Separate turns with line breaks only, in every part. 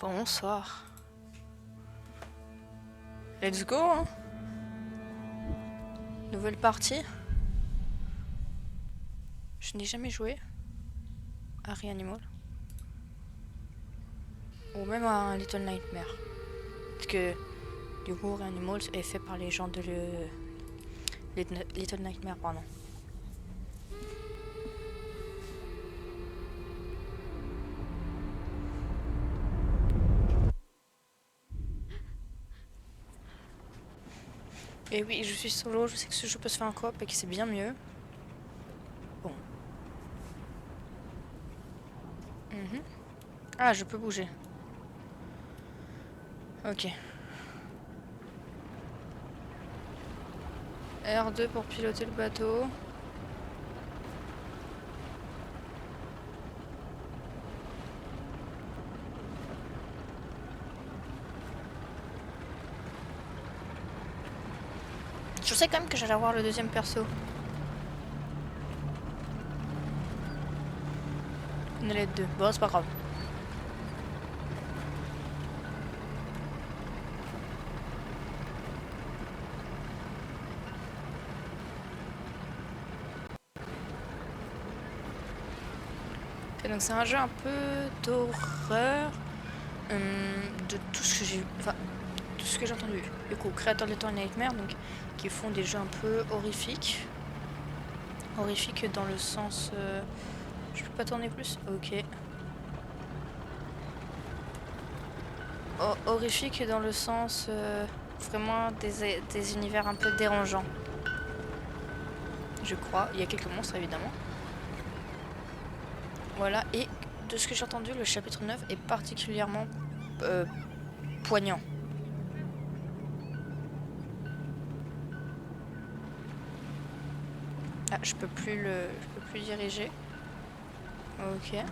Bonsoir. Let's go, hein. Nouvelle partie. Je n'ai jamais joué à Reanimal. Ou même à un Little Nightmare. Parce que du coup Reanimal est fait par les gens de Little Nightmare, pardon. Et oui, je suis solo, je sais que ce jeu peut se faire en coop et que c'est bien mieux. Bon. Ah, je peux bouger. Ok. R2 pour piloter le bateau. Je sais quand même que j'allais avoir le deuxième perso. On allait être deux. Bon, c'est pas grave. Ok, donc c'est un jeu un peu d'horreur. De tout ce que j'ai... Enfin, tout ce que j'ai entendu. Du coup, créateur de Little Nightmare, donc, qui font des jeux un peu horrifiques. Horrifiques dans le sens... Je peux pas tourner plus? Ok. Horrifique dans le sens... vraiment des univers un peu dérangeants. Je crois. Il y a quelques monstres, évidemment. Voilà. Et de ce que j'ai entendu, le chapitre 9 est particulièrement poignant. Ah, je peux plus diriger. Ok.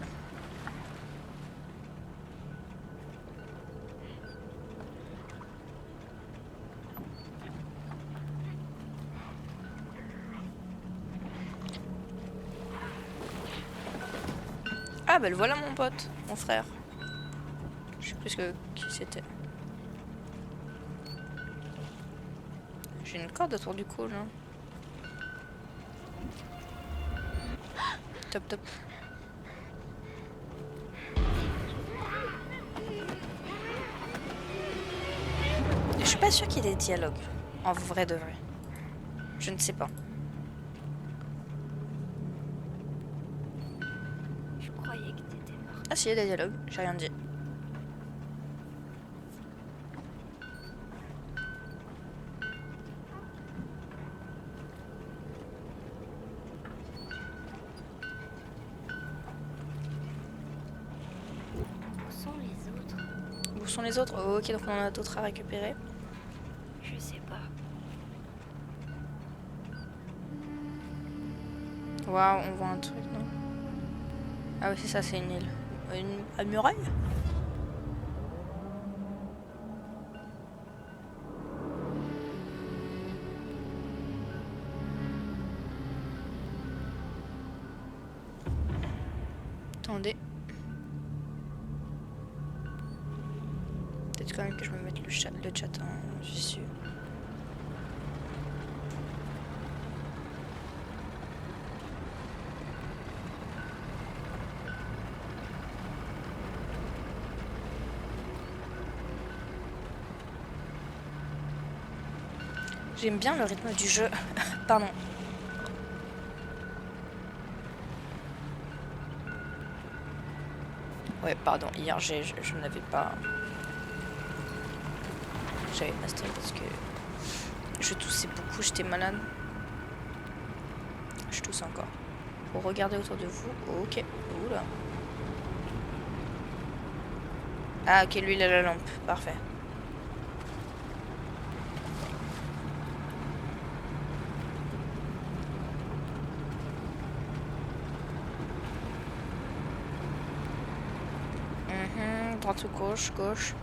Ah bah le voilà mon pote, mon frère. Je sais plus qui c'était. J'ai une corde autour du cou là. Top top. Je suis pas sûre qu'il y ait des dialogues. En vrai de vrai. Je ne sais pas.
Je croyais que t'étais mort.
Ah si, il y a des dialogues, j'ai rien dit.
Où sont les autres?
Où sont les autres? Oh, ok, donc on en a d'autres à récupérer.
Je sais pas.
Waouh, on voit un truc, non? Ah oui, c'est ça, c'est une île. Une muraille? Attendez. Peut-être quand même que je me mette le chat en visu. J'aime bien le rythme du jeu. Pardon. Ouais, pardon, hier je n'avais pas... J'avais pas stream parce que je toussais beaucoup, j'étais malade. Je tousse encore. Faut regarder autour de vous. Ok. Oula. Ah ok, lui il a la lampe. Parfait. Droite ou gauche? Gauche.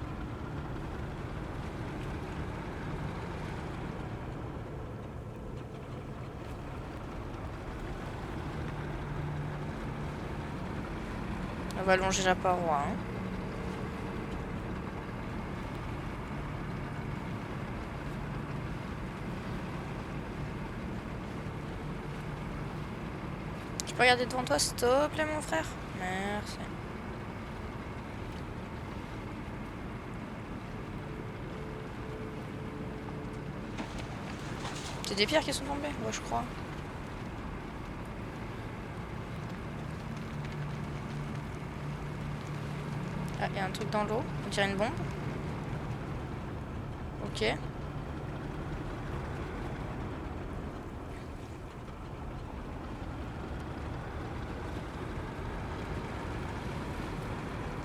On va longer la paroi. Hein. peux regarder devant toi, s'il te plaît, mon frère? Merci. C'est des pierres qui sont tombées? Ouais, je crois. Ah, il y a un truc dans l'eau. On dirait une bombe. Ok.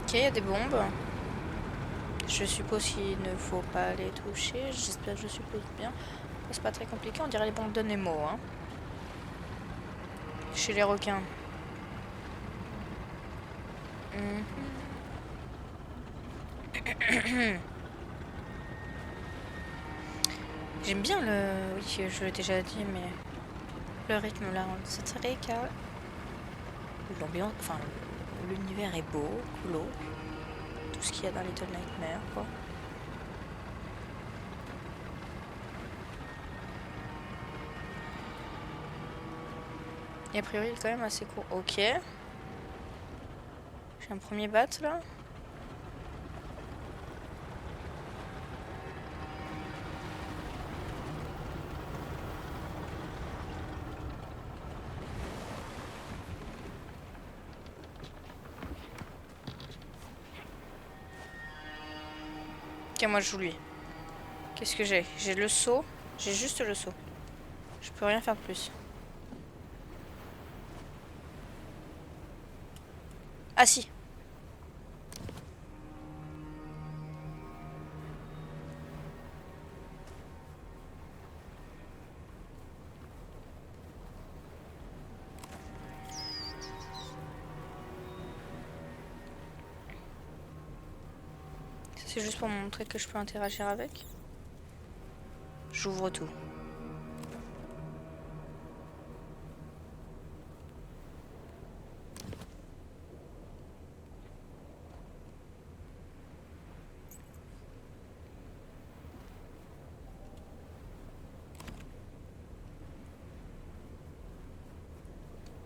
Ok, il y a des bombes. Je suppose qu'il ne faut pas les toucher. J'espère que je suppose bien. C'est pas très compliqué. On dirait les bombes de Nemo, hein. Chez les requins. J'aime bien le... Oui, je l'ai déjà dit, mais... Le rythme là, c'est très calme. L'ambiance... Enfin, l'univers est beau, cool. Tout ce qu'il y a dans Little Nightmares, quoi. Et a priori, il est quand même assez court. Ok. J'ai un premier bat, là. Ok, moi je joue lui. Qu'est-ce que j'ai? J'ai le saut. J'ai juste le saut. Je peux rien faire de plus. Ah si. C'est juste pour montrer que je peux interagir avec. J'ouvre tout.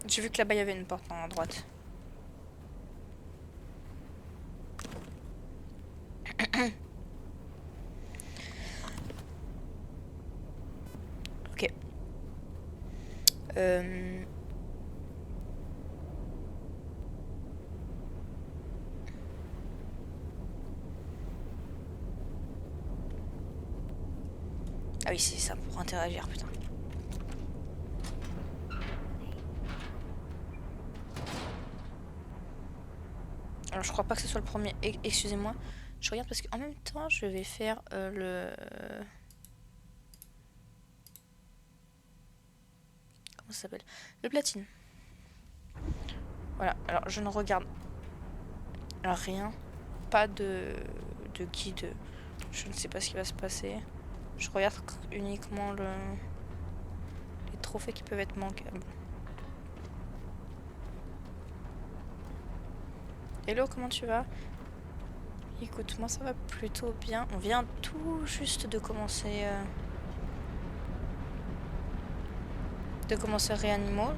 J'ai vu que là-bas il y avait une porte à droite. Ok. Ah oui, c'est ça pour interagir, putain. Alors je crois pas que ce soit le premier. Excusez-moi. Je regarde parce qu'en même temps je vais faire le... Comment ça s'appelle? Le platine. Voilà, alors je ne regarde rien. Pas de guide. Je ne sais pas ce qui va se passer. Je regarde uniquement les trophées qui peuvent être manquables. Hello, comment tu vas? Écoute, moi ça va plutôt bien. On vient tout juste de commencer Reanimal.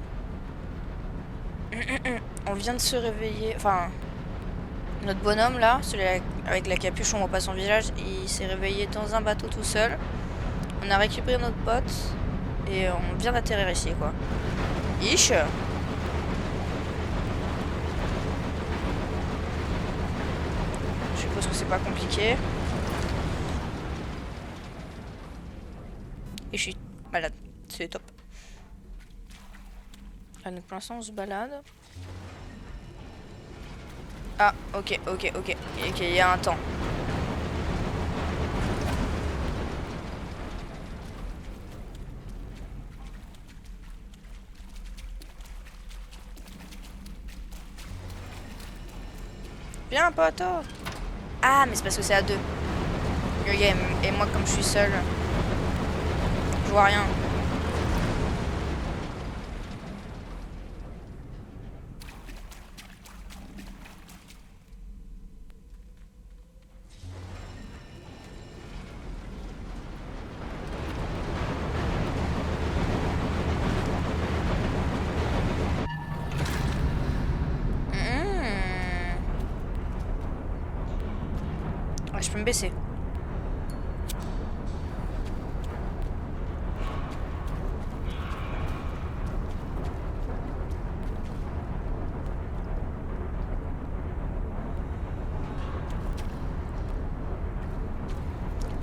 On vient de se réveiller. Enfin, notre bonhomme là, celui avec la capuche, on voit pas son visage. Il s'est réveillé dans un bateau tout seul. On a récupéré notre pote et on vient d'atterrir ici, quoi. Ish. Je suppose que c'est pas compliqué. Et je suis malade. C'est top. Ah, donc pour l'instant on se balade. Ah, ok, il y a un temps. Viens, poteau. Ah, mais c'est parce que c'est à deux. Ok, et moi comme je suis seule, je vois rien. Ah, je peux me baisser.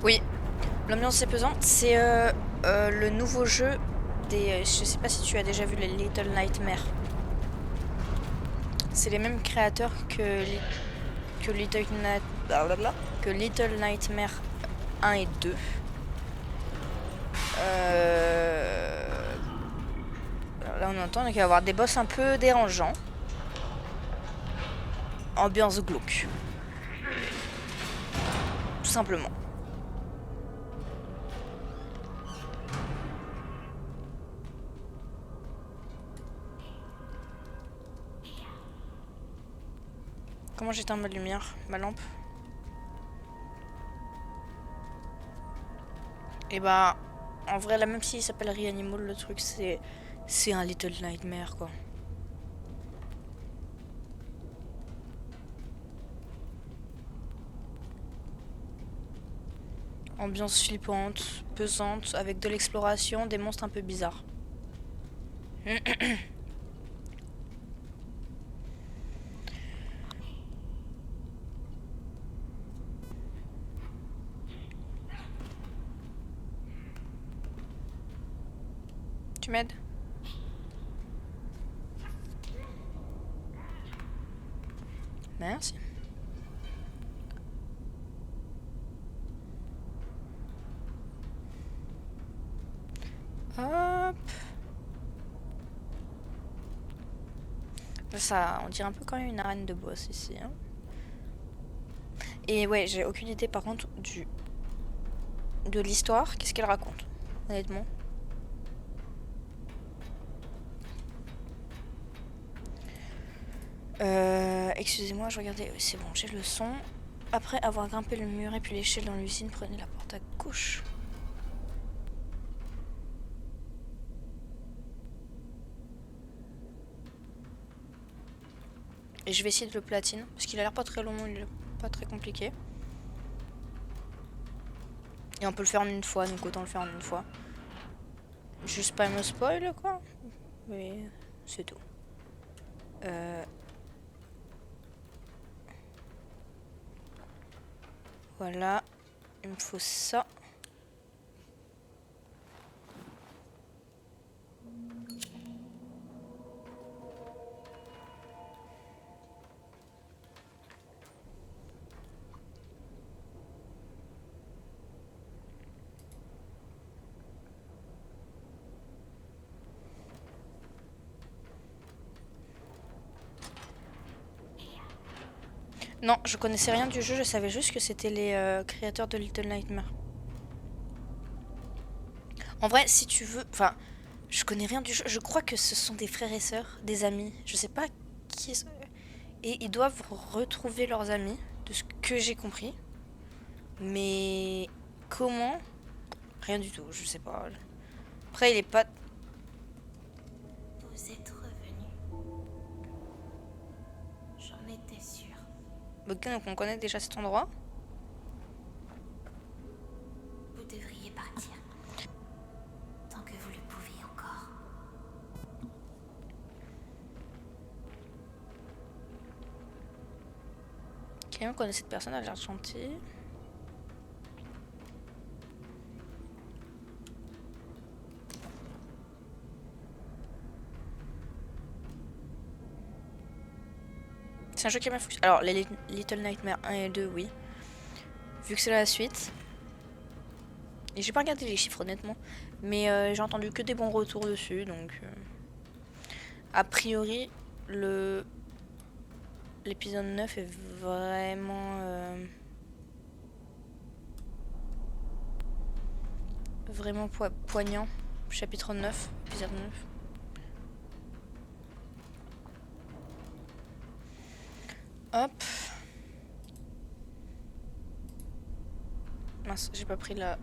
Oui, l'ambiance est pesante. C'est le nouveau jeu des... je sais pas si tu as déjà vu les Little Nightmares. C'est les mêmes créateurs que Little Nightmare 1 et 2. Là on entend qu'il va y avoir des boss un peu dérangeants. Ambiance glauque. Tout simplement. Comment j'éteins ma lumière, ma lampe? Et bah, en vrai, là, même s'il s'appelle Reanimal, le truc, c'est un Little Nightmare, quoi. Ambiance flippante, pesante, avec de l'exploration, des monstres un peu bizarres. Tu m'aides? Merci. Hop. Ça, on dirait un peu quand même une arène de boss ici. Hein. Et ouais, j'ai aucune idée par contre de l'histoire. Qu'est-ce qu'elle raconte, honnêtement. Excusez-moi, je regardais. C'est bon, j'ai le son. Après avoir grimpé le mur et puis l'échelle dans l'usine, prenez la porte à gauche. Et je vais essayer de le platine, parce qu'il a l'air pas très long, il est pas très compliqué. Et on peut le faire en une fois, donc autant le faire en une fois. Juste pas me spoil, quoi. Mais c'est tout. Voilà, il me faut ça. Non, je connaissais rien du jeu, je savais juste que c'était les créateurs de Little Nightmares. En vrai, si tu veux... Enfin, je connais rien du jeu. Je crois que ce sont des frères et sœurs, des amis. Je sais pas qui... Et ils doivent retrouver leurs amis, de ce que j'ai compris. Mais... Comment? Rien du tout, je sais pas. Après, il est pas...
Vous êtes revenu. J'en étais sûre.
Ok, donc on connaît déjà cet endroit.
Vous devriez partir. Tant que vous le pouviez encore.
Ok, on connaît cette personne, elle a l'air gentille. C'est un jeu qui m'a foutu. Alors, les Little Nightmares 1 et 2, oui. Vu que c'est la suite. Et j'ai pas regardé les chiffres, honnêtement. Mais j'ai entendu que des bons retours dessus, donc... A priori, l'épisode 9 est vraiment... Vraiment poignant. Chapitre 9, épisode 9. Hop. Mince, j'ai pas pris la...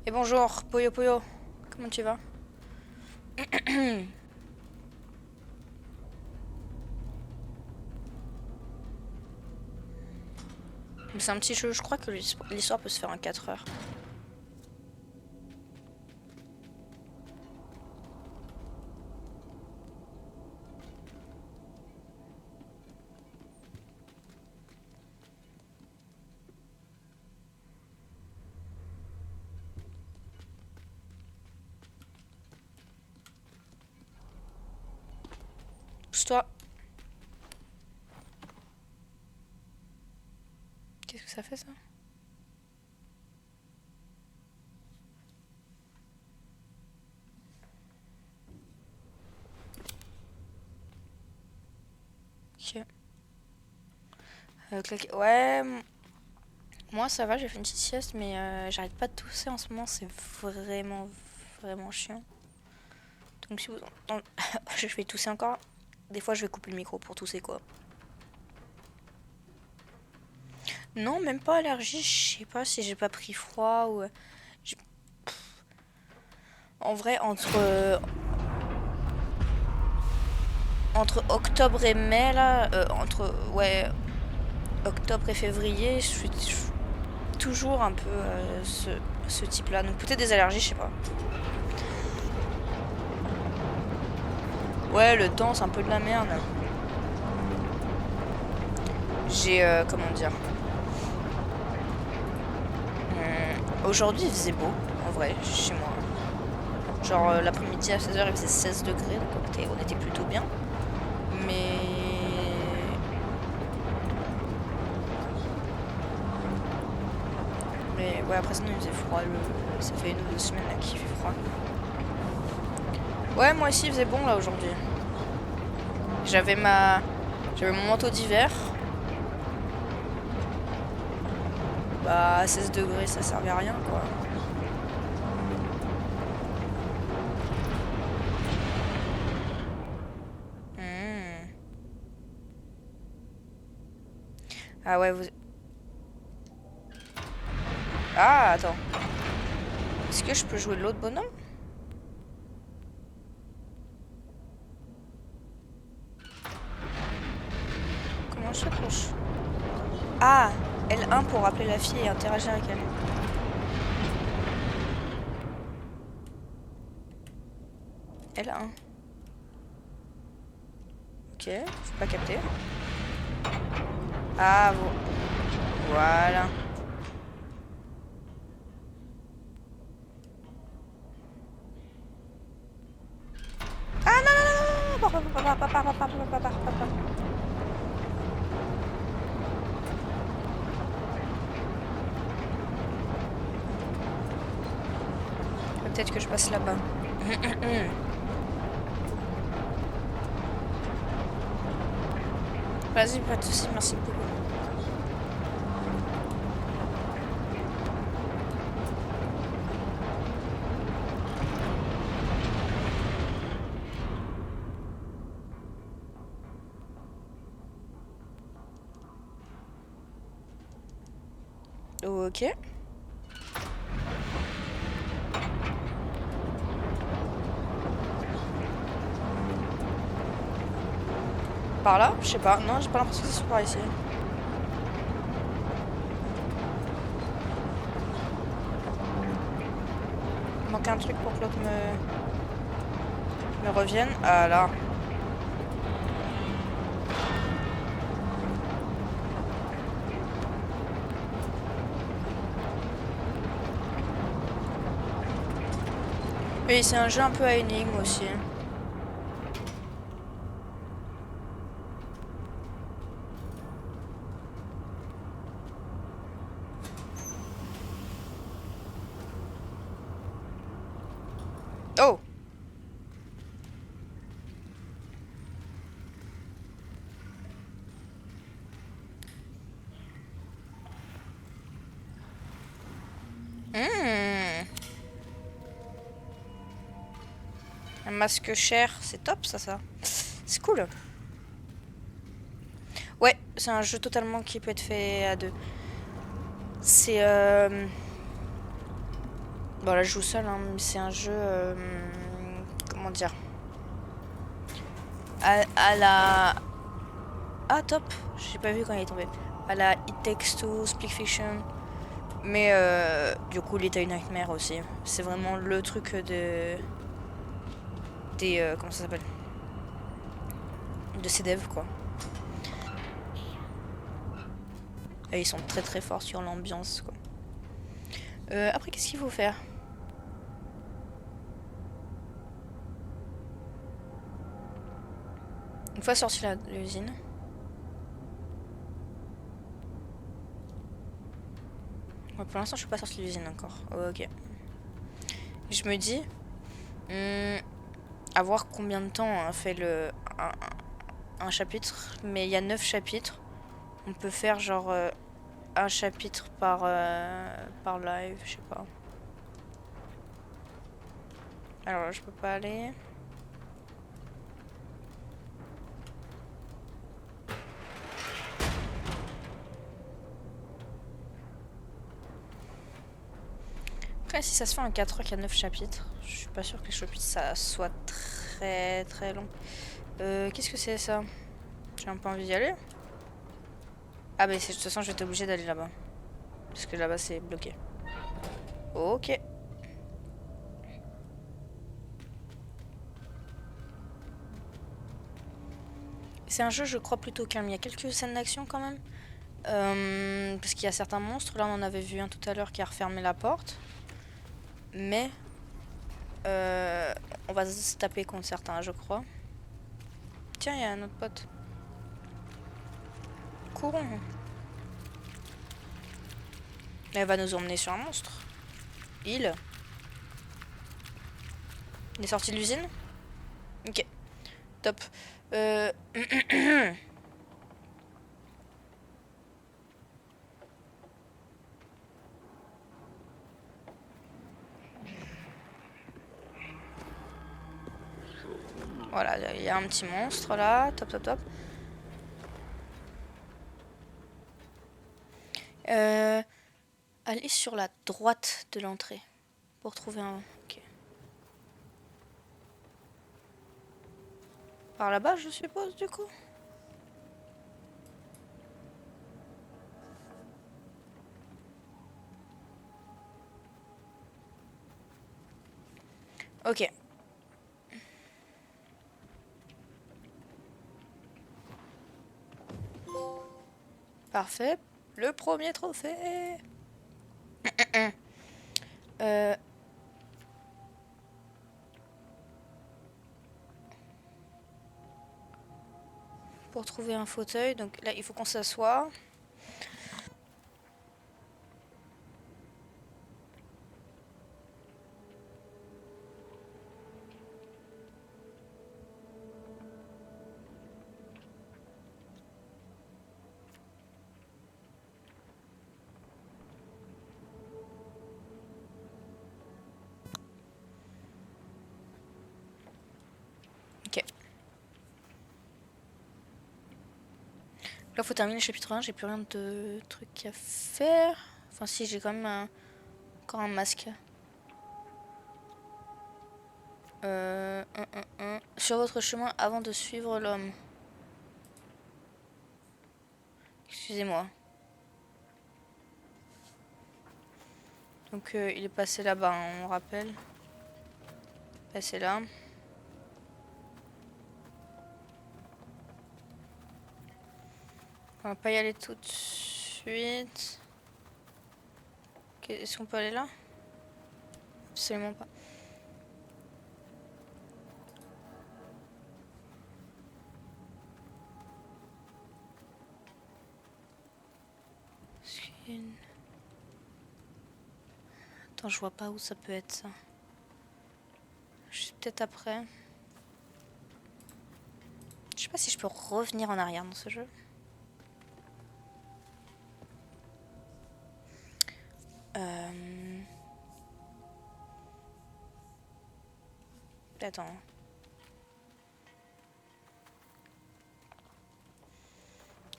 Et bonjour, Poyo Poyo. Comment tu vas? Mais c'est un petit jeu, je crois que l'histoire peut se faire en 4 heures. Pousse-toi. Qu'est-ce que ça fait ça? Ok. Ouais, moi ça va, j'ai fait une petite sieste, mais j'arrête pas de tousser en ce moment, c'est vraiment chiant. Donc si vous entendez, je vais tousser encore. Des fois je vais couper le micro pour tousser quoi. Non, même pas allergie, je sais pas si j'ai pas pris froid ou... En vrai, entre octobre et mai, là, ouais, octobre et février, je suis toujours un peu ce type-là. Donc peut-être des allergies, je sais pas. Ouais, le temps, c'est un peu de la merde. J'ai, comment dire... Aujourd'hui, il faisait beau, en vrai, chez moi. Genre, l'après-midi à 16h, il faisait 16 degrés, donc on était plutôt bien. Mais... ouais, après sinon, il faisait froid. Ça fait 1 ou 2 semaines là qu'il fait froid. Ouais, moi aussi, il faisait bon, là, aujourd'hui. J'avais mon manteau d'hiver. Bah, à 16 degrés, ça servait à rien, quoi. Ah ouais, vous... Ah, attends. Est-ce que je peux jouer l'autre bonhomme? Comment je touche? Ah, L1 pour appeler la fille et interagir avec elle. L1. Ok, faut pas capter. Ah, bon. Voilà. Ah non, non, non, non. Peut-être que je passe là-bas. Vas-y, pas de soucis, merci beaucoup. Ok. Par là? Je sais pas. Non, j'ai pas l'impression que c'est par ici. Il manque un truc pour que l'autre me revienne. Ah là. Oui, c'est un jeu un peu à énigme aussi. Oh! Un masque cher, c'est top ça. C'est cool. Ouais, c'est un jeu totalement qui peut être fait à deux. C'est... Bon là je joue seul, hein, mais c'est un jeu... Comment dire? À la... Ah top, j'ai pas vu quand il est tombé. à la It Takes Two, Split Fiction. Mais du coup, Little Nightmare aussi. C'est vraiment le truc de... Des... comment ça s'appelle? De ces devs, quoi. Et ils sont très très forts sur l'ambiance, quoi. Après, qu'est-ce qu'il faut faire? Une fois sorti de l'usine. Ouais, pour l'instant, je suis pas sorti de l'usine encore. Ok. Je me dis... à voir combien de temps on fait un chapitre. Mais il y a 9 chapitres. On peut faire genre un chapitre par live, je sais pas. Alors là, je peux pas aller. Après, si ça se fait en 4 heures qu'il y a 9 chapitres, je suis pas sûre que les chapitres ça soit très très long. Qu'est-ce que c'est ça? J'ai un peu envie d'y aller. Ah bah de toute façon je vais être obligée d'aller là-bas. Parce que là-bas c'est bloqué. Ok. C'est un jeu je crois plutôt calme. Il y a quelques scènes d'action quand même. Parce qu'il y a certains monstres. Là on en avait vu un tout à l'heure qui a refermé la porte. Mais on va se taper contre certains je crois. Tiens il y a un autre pote. Courons. Elle va nous emmener sur un monstre. Il est sorti de l'usine? Ok, top. Voilà, il y a un petit monstre là. Top, top, top. Allez sur la droite de l'entrée pour trouver un... Ok. Par là-bas, je suppose, du coup. Ok. Parfait. Le premier trophée. euh... Pour trouver un fauteuil, donc là, il faut qu'on s'assoie. Ok. Là, faut terminer le chapitre 1. J'ai plus rien de trucs à faire. Enfin, si, j'ai quand même encore un masque. Sur votre chemin avant de suivre l'homme. Excusez-moi. Donc il est passé là-bas, hein, on rappelle. Passé là. On va pas y aller tout de suite. Est-ce qu'on peut aller là? Absolument pas. Attends, je vois pas où ça peut être ça. Je suis peut-être après. Je sais pas si je peux revenir en arrière dans ce jeu. Attends.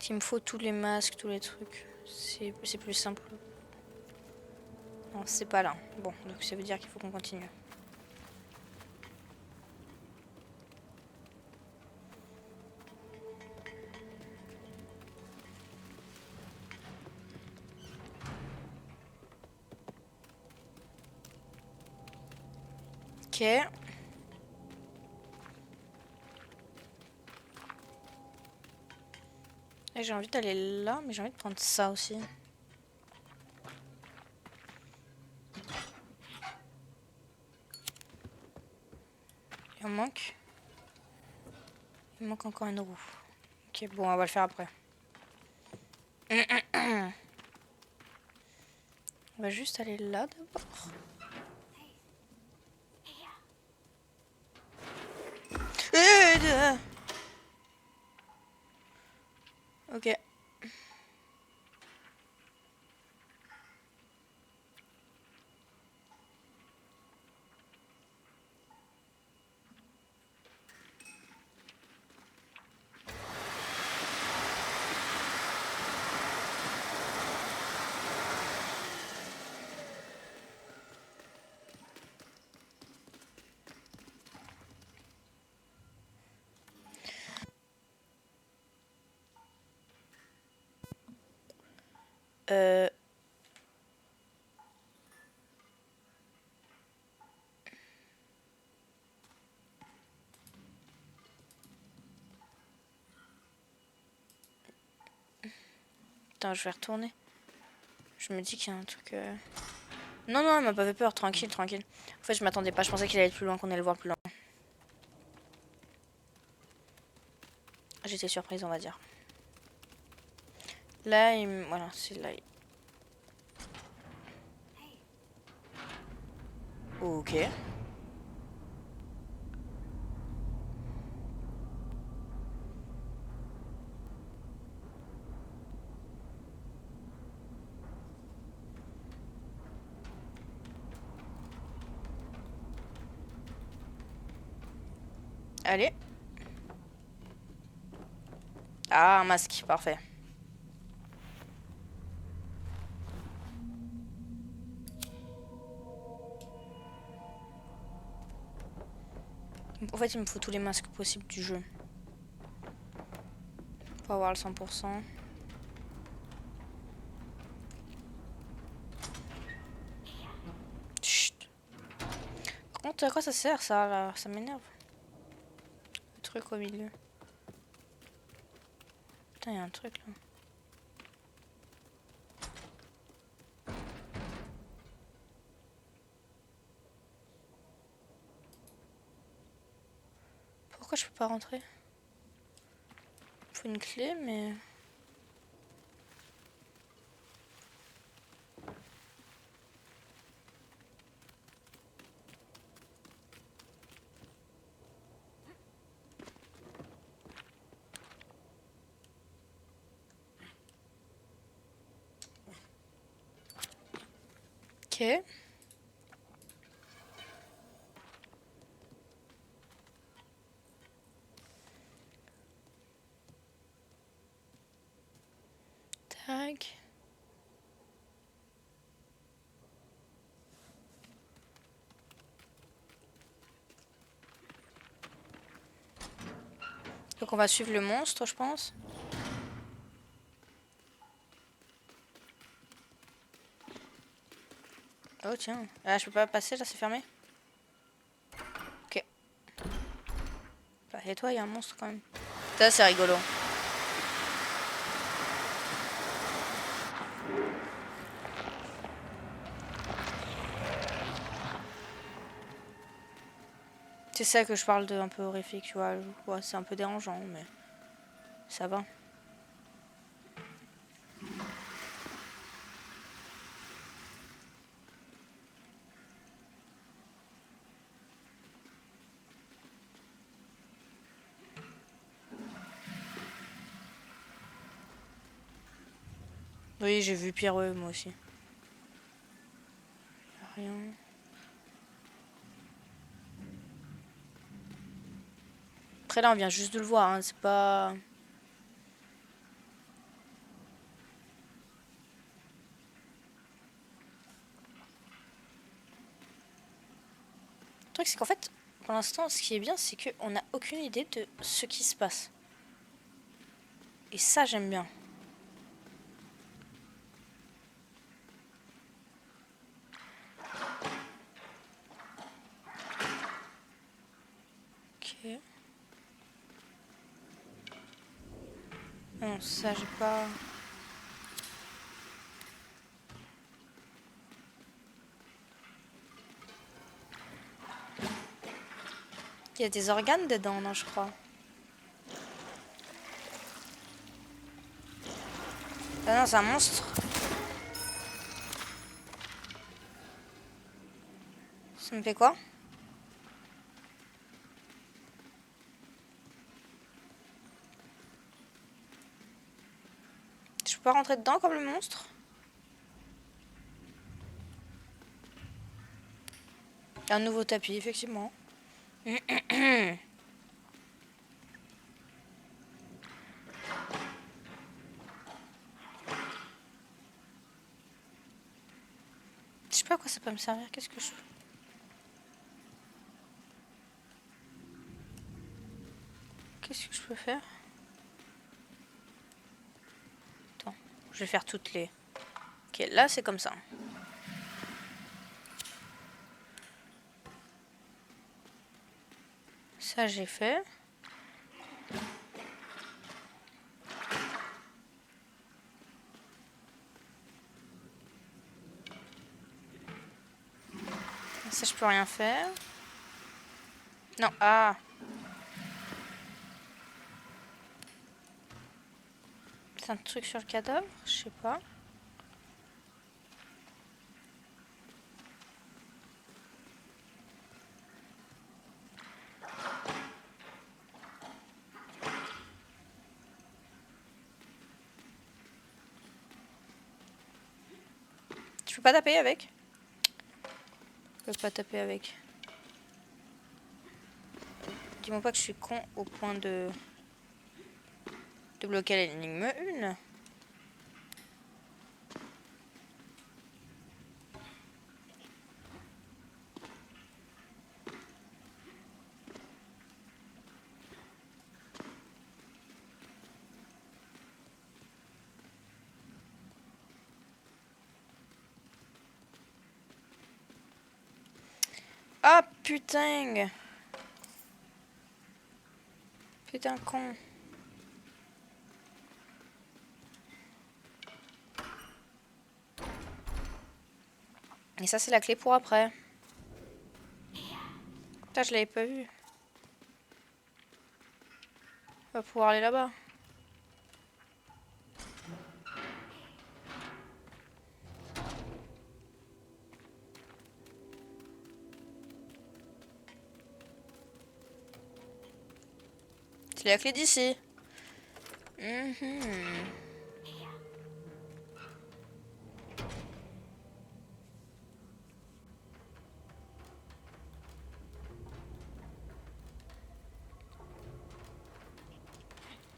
Il me faut tous les masques, tous les trucs. C'est plus simple. Non, c'est pas là. Bon, donc ça veut dire qu'il faut qu'on continue. Ok. Et j'ai envie d'aller là, mais j'ai envie de prendre ça aussi. Il en manque. Il manque encore une roue. Ok, bon, on va le faire après. On va juste aller là d'abord. Ok. Euh... Attends, je vais retourner. Je me dis qu'il y a un truc... Non, non, elle m'a pas fait peur. Tranquille, tranquille. En fait, je m'attendais pas. Je pensais qu'il allait être plus loin, qu'on allait le voir plus loin. J'étais surprise, on va dire. Là, voilà, c'est là. Ok. Allez. Ah, un masque, parfait. En fait, il me faut tous les masques possibles du jeu. Pour avoir le 100%. Chut. Par contre, à quoi ça sert ça là? Ça m'énerve. Le truc au milieu. Putain, il y a un truc là. Pourquoi je peux pas rentrer? Il faut une clé, mais... Ok. Tac. Donc on va suivre le monstre, je pense. Oh tiens. Ah, je peux pas passer là, c'est fermé. Ok. Bah, et toi, il y a un monstre quand même. Ça, c'est rigolo. C'est ça que je parle de un peu horrifique, tu vois. Ouais, c'est un peu dérangeant, mais ça va. Oui, j'ai vu pire, ouais, moi aussi. Rien. Après là, on vient juste de le voir, hein, c'est pas... Le truc, c'est qu'en fait, pour l'instant, ce qui est bien, c'est qu'on n'a aucune idée de ce qui se passe. Et ça, j'aime bien. Bon, ça, j'ai pas... Il y a des organes dedans, non, je crois. Ah non, c'est un monstre. Ça me fait quoi? Je peux pas rentrer dedans comme le monstre? Un nouveau tapis, effectivement. Je sais pas à quoi ça peut me servir. Qu'est-ce que je... Qu'est-ce que je peux faire? Attends, je vais faire toutes les... Ok, là c'est comme ça. Ça j'ai fait. Ça je peux rien faire. Non, ah. C'est un truc sur le cadavre? Je sais pas. Je peux pas taper avec? Je peux pas taper avec. Dis-moi pas que je suis con au point de bloquer l'énigme 1. Ah putain! Putain con. Et ça c'est la clé pour après. Putain, je l'avais pas vu. On va pouvoir aller là-bas. C'est la clé d'ici.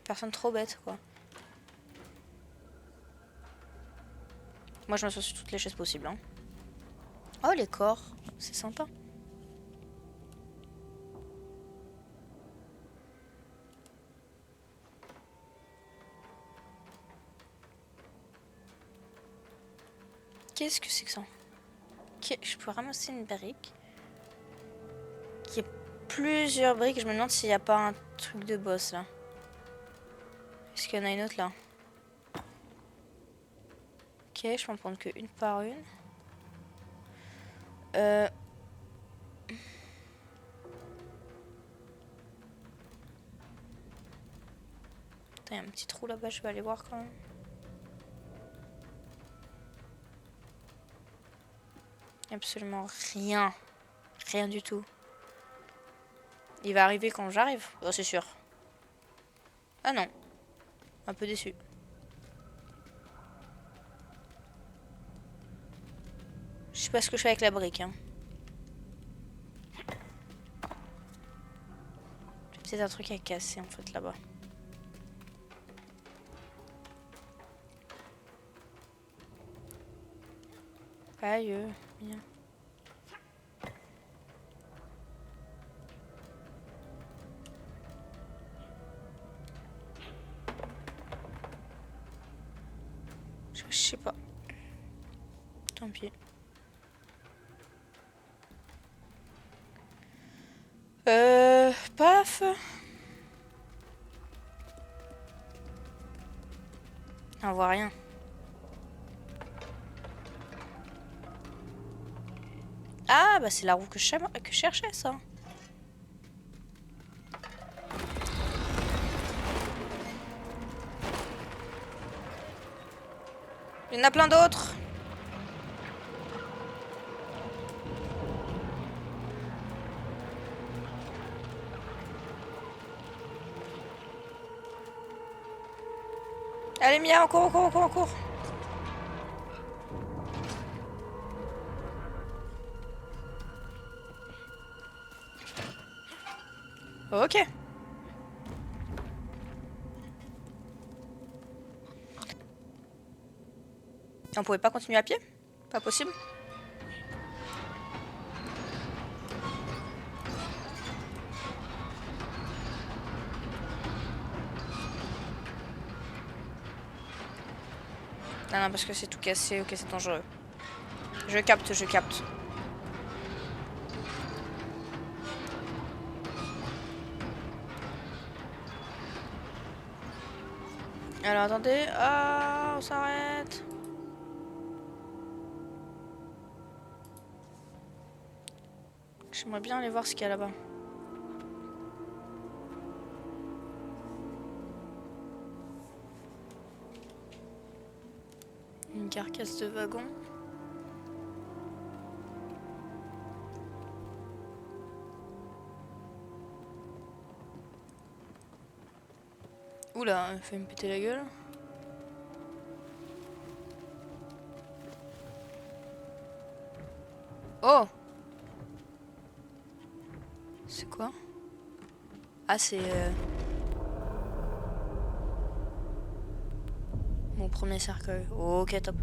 Personne trop bête, quoi. Moi, je m'assois sur toutes les chaises possibles. Hein. Oh, les corps. C'est sympa. Qu'est-ce que c'est que ça? Ok, je peux ramasser une brique. Il y a plusieurs briques. Je me demande s'il n'y a pas un truc de boss, là. Est-ce qu'il y en a une autre, là? Ok, je peux en prendre que une par une. Attends, il y a un petit trou là-bas, je vais aller voir quand même. Absolument rien. Rien du tout. Il va arriver quand j'arrive. Oh, c'est sûr. Ah non. Un peu déçu. Je sais pas ce que je fais avec la brique. Hein. J'ai peut-être un truc à casser en fait là-bas. Aïe, bien. Je sais pas. Tant pis. Paf. On voit rien. Ah, bah c'est la roue que je cherchais, ça. Il y en a plein d'autres. Allez, Mia, on court, on court, on court, on court. Ok. Et on pouvait pas continuer à pied? Pas possible? Non, non, parce que c'est tout cassé, ok, c'est dangereux. Je capte, je capte. Alors attendez, ah, on s'arrête. J'aimerais bien aller voir ce qu'il y a là-bas. Une carcasse de wagon. Oula, elle fait me péter la gueule. Oh! C'est quoi? Ah, c'est... mon premier cercueil. Ok, top.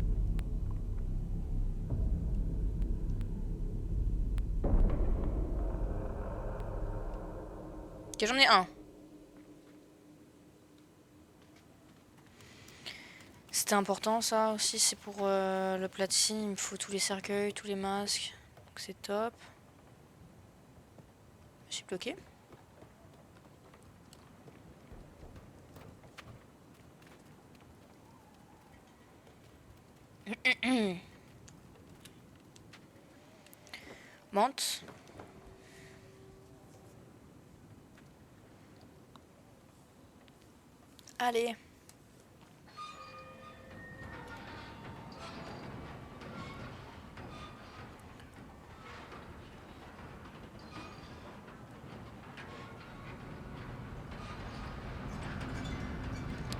Ok, j'en ai un. C'était important ça aussi, c'est pour le platine, il me faut tous les cercueils, tous les masques. Donc c'est top. Je suis bloqué. Monte. Allez.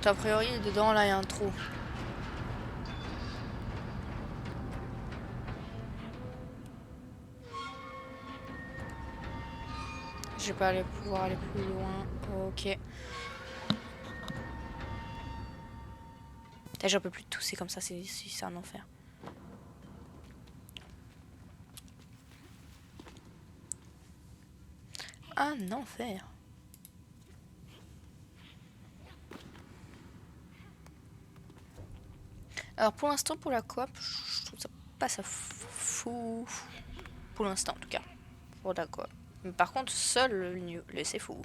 A priori, dedans, là, il y a un trou. Je vais pas pouvoir aller plus loin. Ok. J'en peux plus de tousser comme ça, c'est un enfer. Un enfer. Alors pour l'instant, pour la coop, je trouve ça pas ça fou. Pour l'instant, en tout cas. Pour la coop. Mais par contre, seul, c'est fou.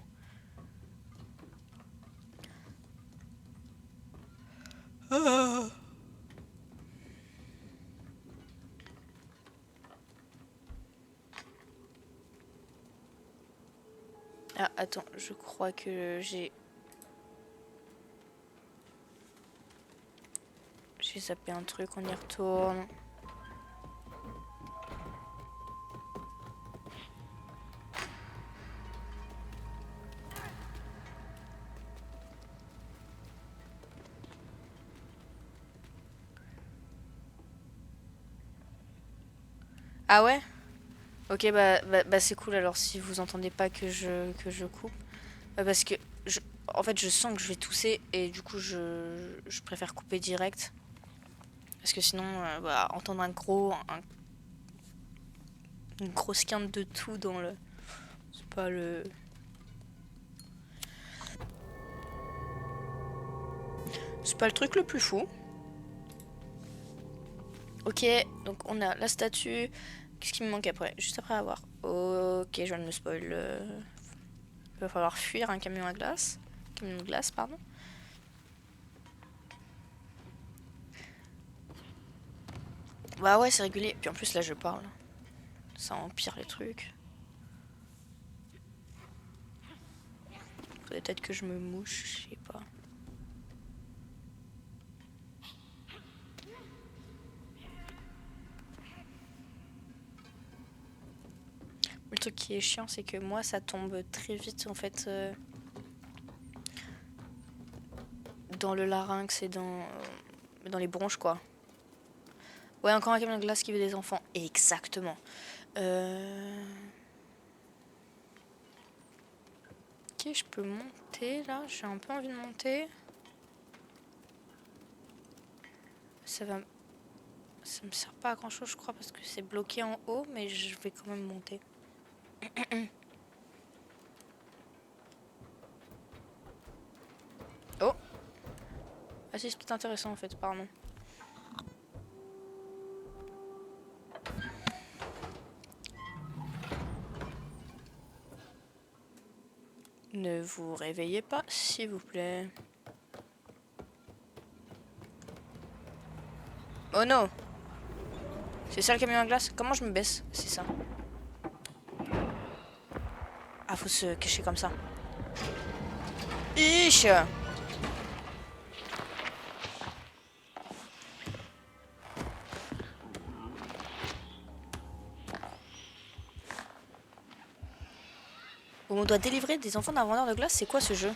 Ah, attends, je crois que j'ai zappé un truc, on y retourne. Ah ouais? Ok, bah c'est cool alors si vous entendez pas que je coupe. Parce que en fait je sens que je vais tousser et du coup je préfère couper direct. Parce que sinon entendre une grosse quinte de tout dans le... C'est pas le... C'est pas le truc le plus fou. Ok, donc on a la statue. Qu'est-ce qui me manque après? Juste après avoir. Ok, je viens de me spoil. Il va falloir fuir un camion à glace. Camion de glace, pardon. Bah ouais, c'est régulier. Puis en plus, là, je parle. Ça empire les trucs. Faudrait peut-être que je me mouche, je sais pas. Le truc qui est chiant, c'est que moi, ça tombe très vite, en fait, dans le larynx et dans les bronches, quoi. Ouais, encore un camion de glace qui veut des enfants. Exactement. Ok, je peux monter, là. J'ai un peu envie de monter. Ça me sert pas à grand-chose, je crois, parce que c'est bloqué en haut, mais je vais quand même monter. Oh! Ah si, c'est peut-être intéressant en fait, pardon. Ne vous réveillez pas, s'il vous plaît. Oh non! C'est ça le camion à glace? Comment je me baisse? C'est ça. Ah, faut se cacher comme ça. Ich! On doit délivrer des enfants d'un vendeur de glace, c'est quoi ce jeu?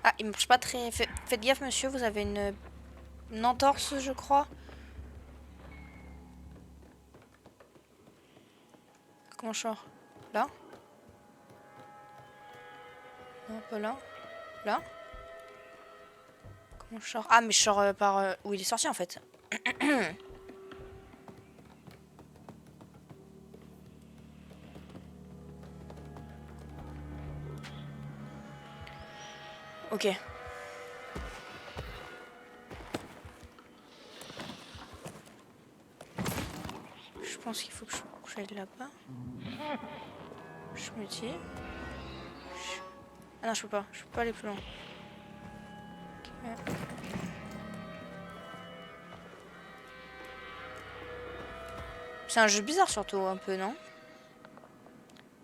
Ah, il marche pas très... Faites gaffe monsieur, vous avez une entorse je crois. Comment je sors? Là? Non, pas là. Là? Comment je sors? Ah, mais je sors par... où il est sorti en fait. Ok. Je pense qu'il faut que j'aille là-bas. Je me dis... Ah non, je peux pas. Je peux pas aller plus loin. Okay. C'est un jeu bizarre surtout, un peu, non?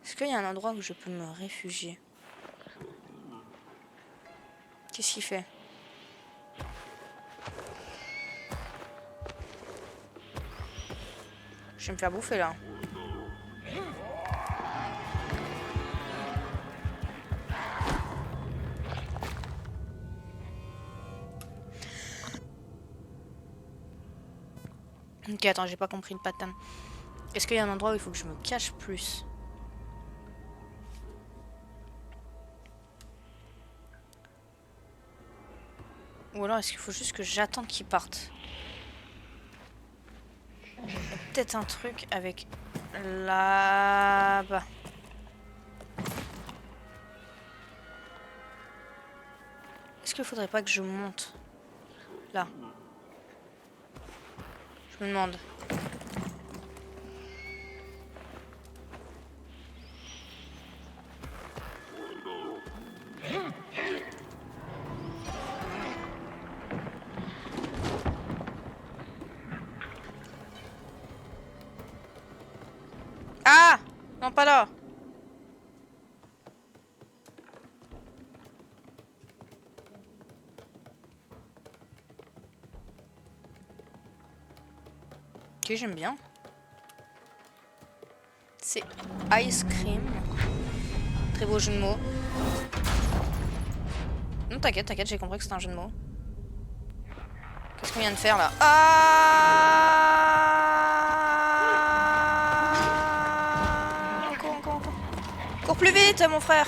Est-ce qu'il y a un endroit où je peux me réfugier? Qu'est-ce qu'il fait? Je vais me faire bouffer là. Ok, attends, j'ai pas compris le pattern. Est-ce qu'il y a un endroit où il faut que je me cache plus? Ou alors est-ce qu'il faut juste que j'attende qu'ils partent? Il y a peut-être un truc avec là-bas. Est-ce qu'il faudrait pas que je monte là? Je me demande. Ah! Non, pas là. Ok, j'aime bien. C'est ice cream. Très beau jeu de mots. Non, t'inquiète, t'inquiète, j'ai compris que c'était un jeu de mots. Qu'est-ce qu'on vient de faire là? Ah! Encore. Cours plus vite, mon frère!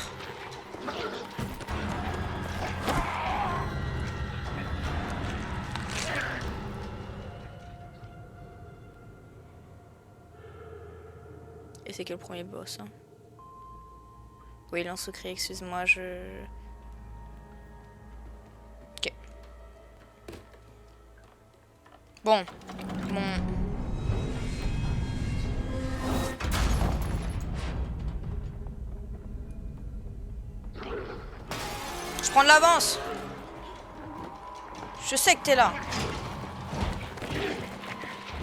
Et c'est que le premier boss. Hein. Oui, lance secret, excuse-moi, Ok. Bon. prends de l'avance. Je sais que t'es là.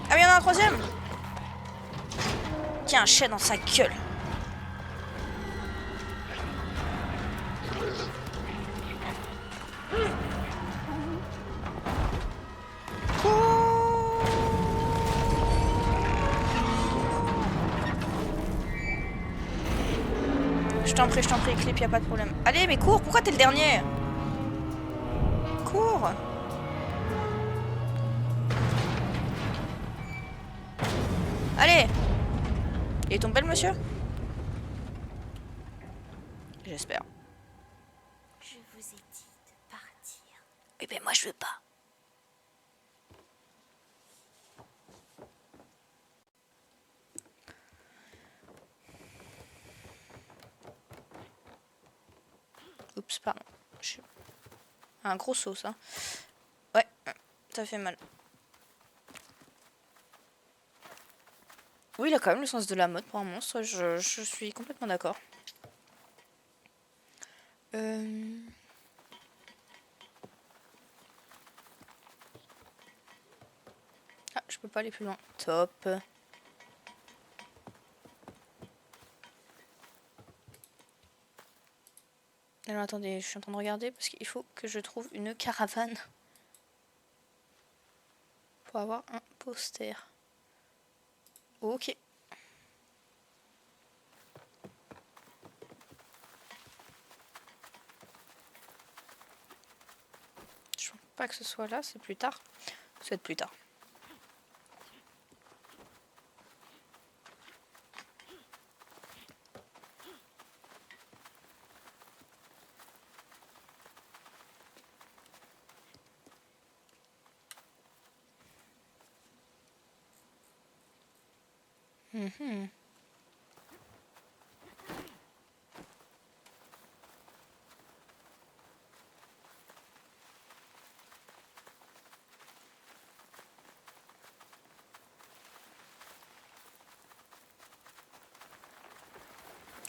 Ah mais il y en a un troisième. Tiens, un chien dans sa gueule. Je t'en prie, Clip, y a pas de problème. Allez, mais cours, pourquoi t'es le dernier? Cours. Allez. Il est tombé le monsieur? J'espère.
Je vous ai dit de partir.
Eh ben moi je veux pas. Oups, pardon. Un gros saut, ça. Ouais, ça fait mal. Oui, il a quand même le sens de la mode pour un monstre. Je suis complètement d'accord. Ah, je peux pas aller plus loin. Top. Alors attendez, je suis en train de regarder parce qu'il faut que je trouve une caravane pour avoir un poster. Ok. Je pense pas que ce soit là, c'est plus tard. Ça va être plus tard.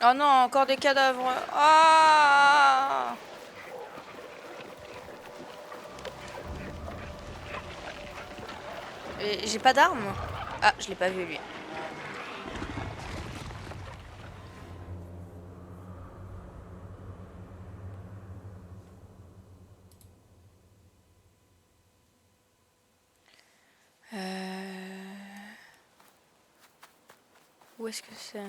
Oh non, encore des cadavres. Ah! Et j'ai pas d'arme. Ah, je l'ai pas vu lui. Où est-ce que c'est?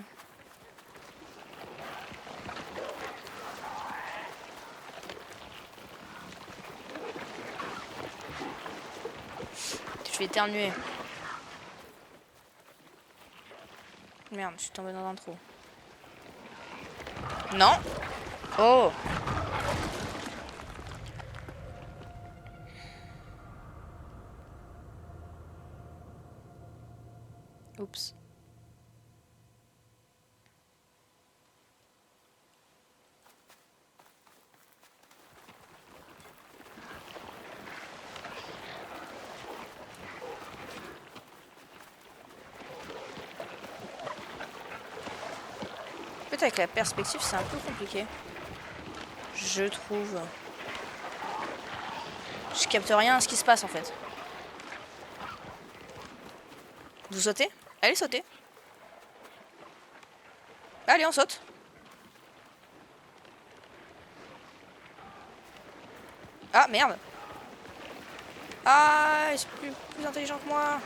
Je vais éternuer. Merde, je suis tombée dans un trou. Non. Oh. Oups. En fait, avec la perspective, c'est un peu compliqué. Je trouve. Je capte rien à ce qui se passe en fait. Vous sautez? Allez, sautez. Allez, on saute. Ah, merde. Ah, ils sont plus intelligents que moi.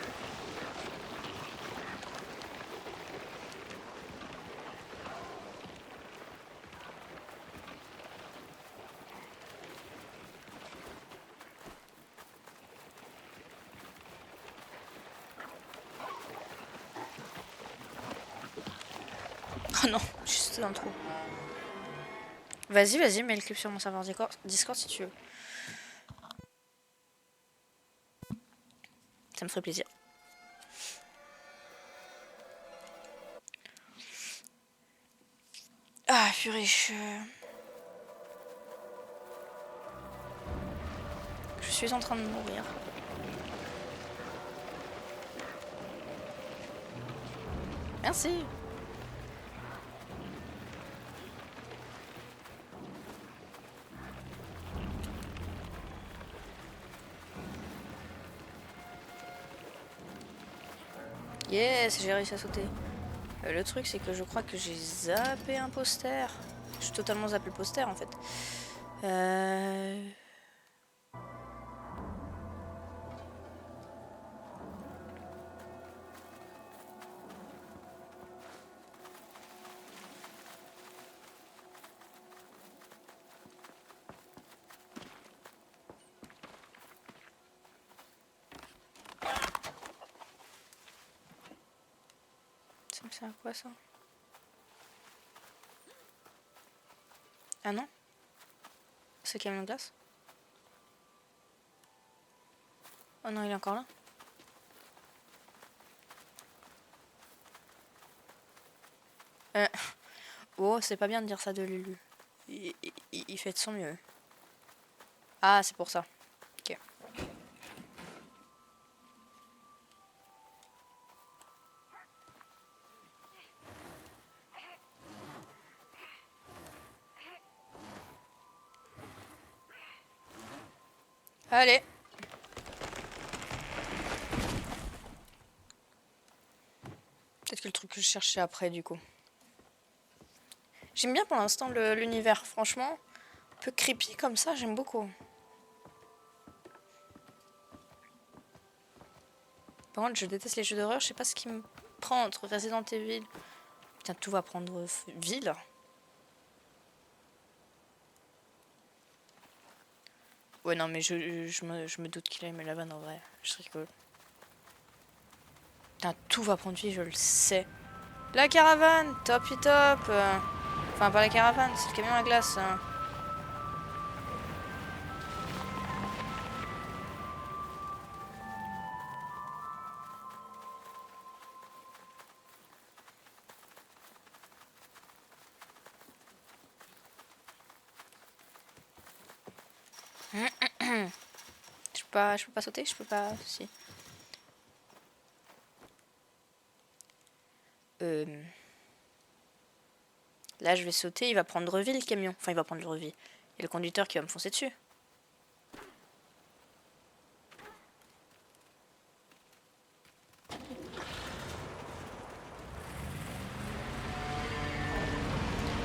Oh non, je suis sauté dans le trou. Vas-y, vas-y, mets le clip sur mon serveur Discord si tu veux. Ça me ferait plaisir. Ah, purée, je suis en train de mourir. Merci. Yes, j'ai réussi à sauter. Le truc, c'est que je crois que j'ai zappé un poster. J'ai totalement zappé le poster, en fait. Ça me sert à quoi, ça? Ah non? C'est camion de glace? Oh non, il est encore là? Oh, c'est pas bien de dire ça de Lulu. Il fait de son mieux. Ah, c'est pour ça. Ok. Allez. Peut-être que le truc que je cherchais après, du coup. J'aime bien pour l'instant l'univers, franchement. Un peu creepy comme ça, j'aime beaucoup. Par contre, je déteste les jeux d'horreur, je sais pas ce qui me prend entre Resident Evil. Putain, tout va prendre ville. Ouais, non, mais je me doute qu'il a aimé la vanne en vrai. Je rigole. Putain, tout va prendre vie, je le sais. La caravane, top et top. Enfin, pas la caravane, c'est le camion à glace. Hein. Je peux pas sauter, je peux pas. Si. Là, je vais sauter, il va prendre revie le camion. Enfin, il va prendre le revie. Et le conducteur qui va me foncer dessus.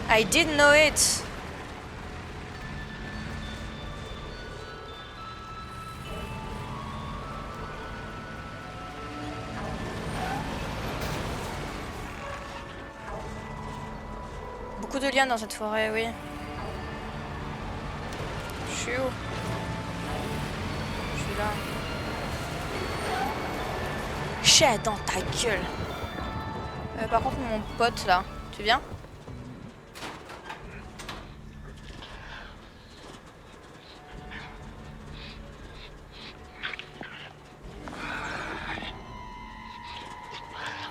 I didn't know it. Beaucoup de liens dans cette forêt, oui. Je suis où? Je suis là. Chais dans ta gueule. Par contre, mon pote là, tu viens?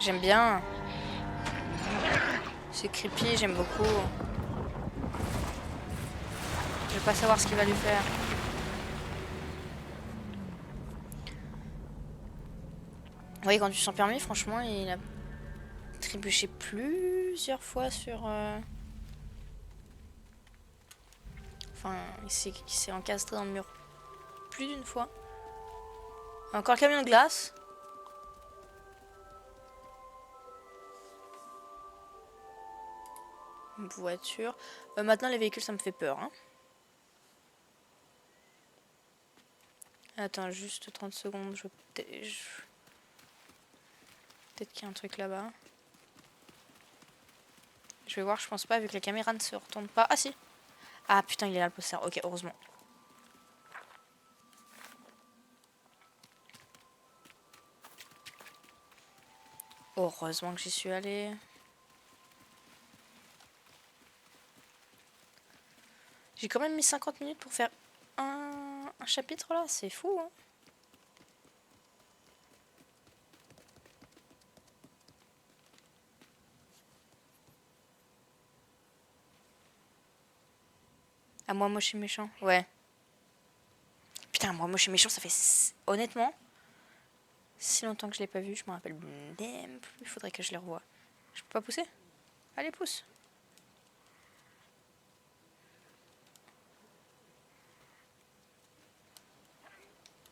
J'aime bien. C'est creepy, j'aime beaucoup. Je veux pas savoir ce qu'il va lui faire. Oui, quand tu sens permis, franchement, il a trébuché plusieurs fois sur... Enfin, il s'est encastré dans le mur plus d'une fois. Encore le camion de glace. Une voiture. Maintenant, les véhicules, ça me fait peur. Hein. Attends, juste 30 secondes. Peut-être qu'il y a un truc là-bas. Je vais voir, je pense pas, vu que la caméra ne se retourne pas. Ah si. Ah putain, il est là le poster. Ok, heureusement. Heureusement que j'y suis allée. J'ai quand même mis 50 minutes pour faire un chapitre là. C'est fou, hein. Ah, moi moche et méchant. Ouais. Putain, moi moche et méchant, ça fait... Honnêtement, si longtemps que je l'ai pas vu, je me rappelle même plus. Il faudrait que je les revoie. Je peux pas pousser? Allez, pousse.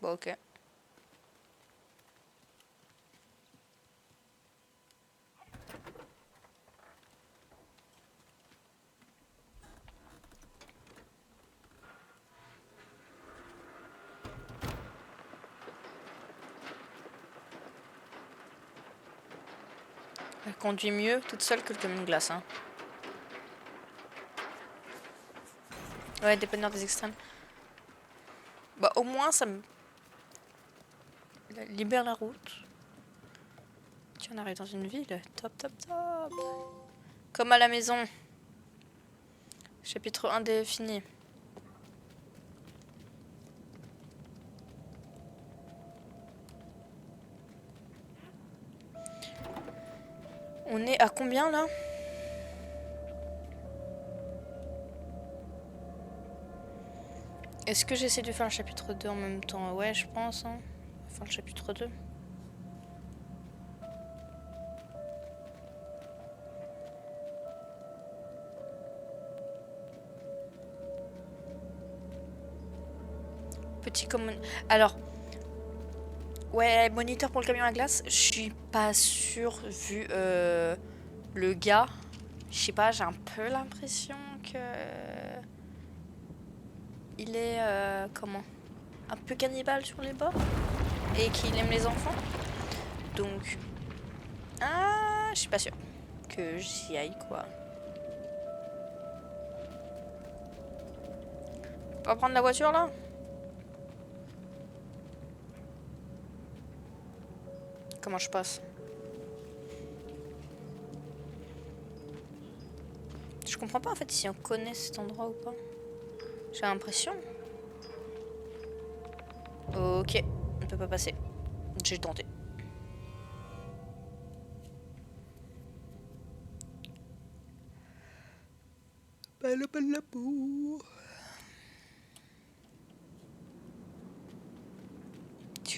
Bon, ok. Elle conduit mieux toute seule que le camion de glace. Hein. Ouais, dépanneur des extrêmes. Bah au moins ça me libère la route. Tiens, on arrive dans une ville. Top, top, top. Comme à la maison. Chapitre 1 défini. On est à combien là? Est-ce que j'essaie de faire le chapitre 2 en même temps? Ouais, je pense. Hein. Enfin, le chapitre 2. Petit common... Alors... Ouais, moniteur pour le camion à glace, je suis pas sûre vu le gars. Je sais pas, j'ai un peu l'impression que... Il est... comment? Un peu cannibale sur les bords. Et qu'il aime les enfants. Donc... Ah, je suis pas sûre que j'y aille, quoi. On va prendre la voiture, là? Comment je passe? Je comprends pas, en fait, si on connaît cet endroit ou pas. J'ai l'impression. Ok, on peut pas passer. J'ai tenté. Est-ce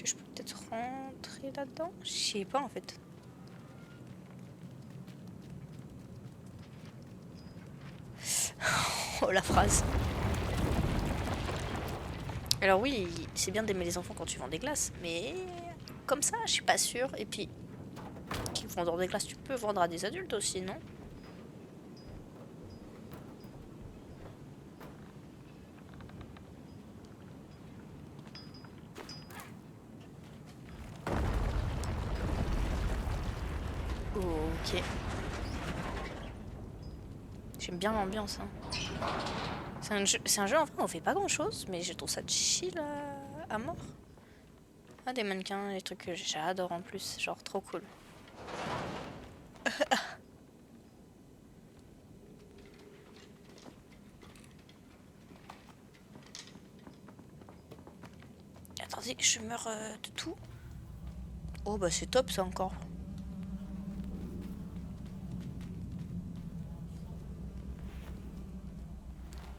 que je peux peut-être rentrer là-dedans? Je sais pas en fait. Oh la phrase. Alors oui, c'est bien d'aimer les enfants quand tu vends des glaces, mais comme ça, je suis pas sûre. Et puis, qui vendent des glaces, tu peux vendre à des adultes aussi, non? Ok. J'aime bien l'ambiance. Hein. C'est un jeu en vrai, on fait pas grand chose, mais je trouve ça chill à mort. Ah, des mannequins, des trucs que j'adore en plus, genre trop cool. Attendez, je meurs de tout. Oh bah c'est top ça encore.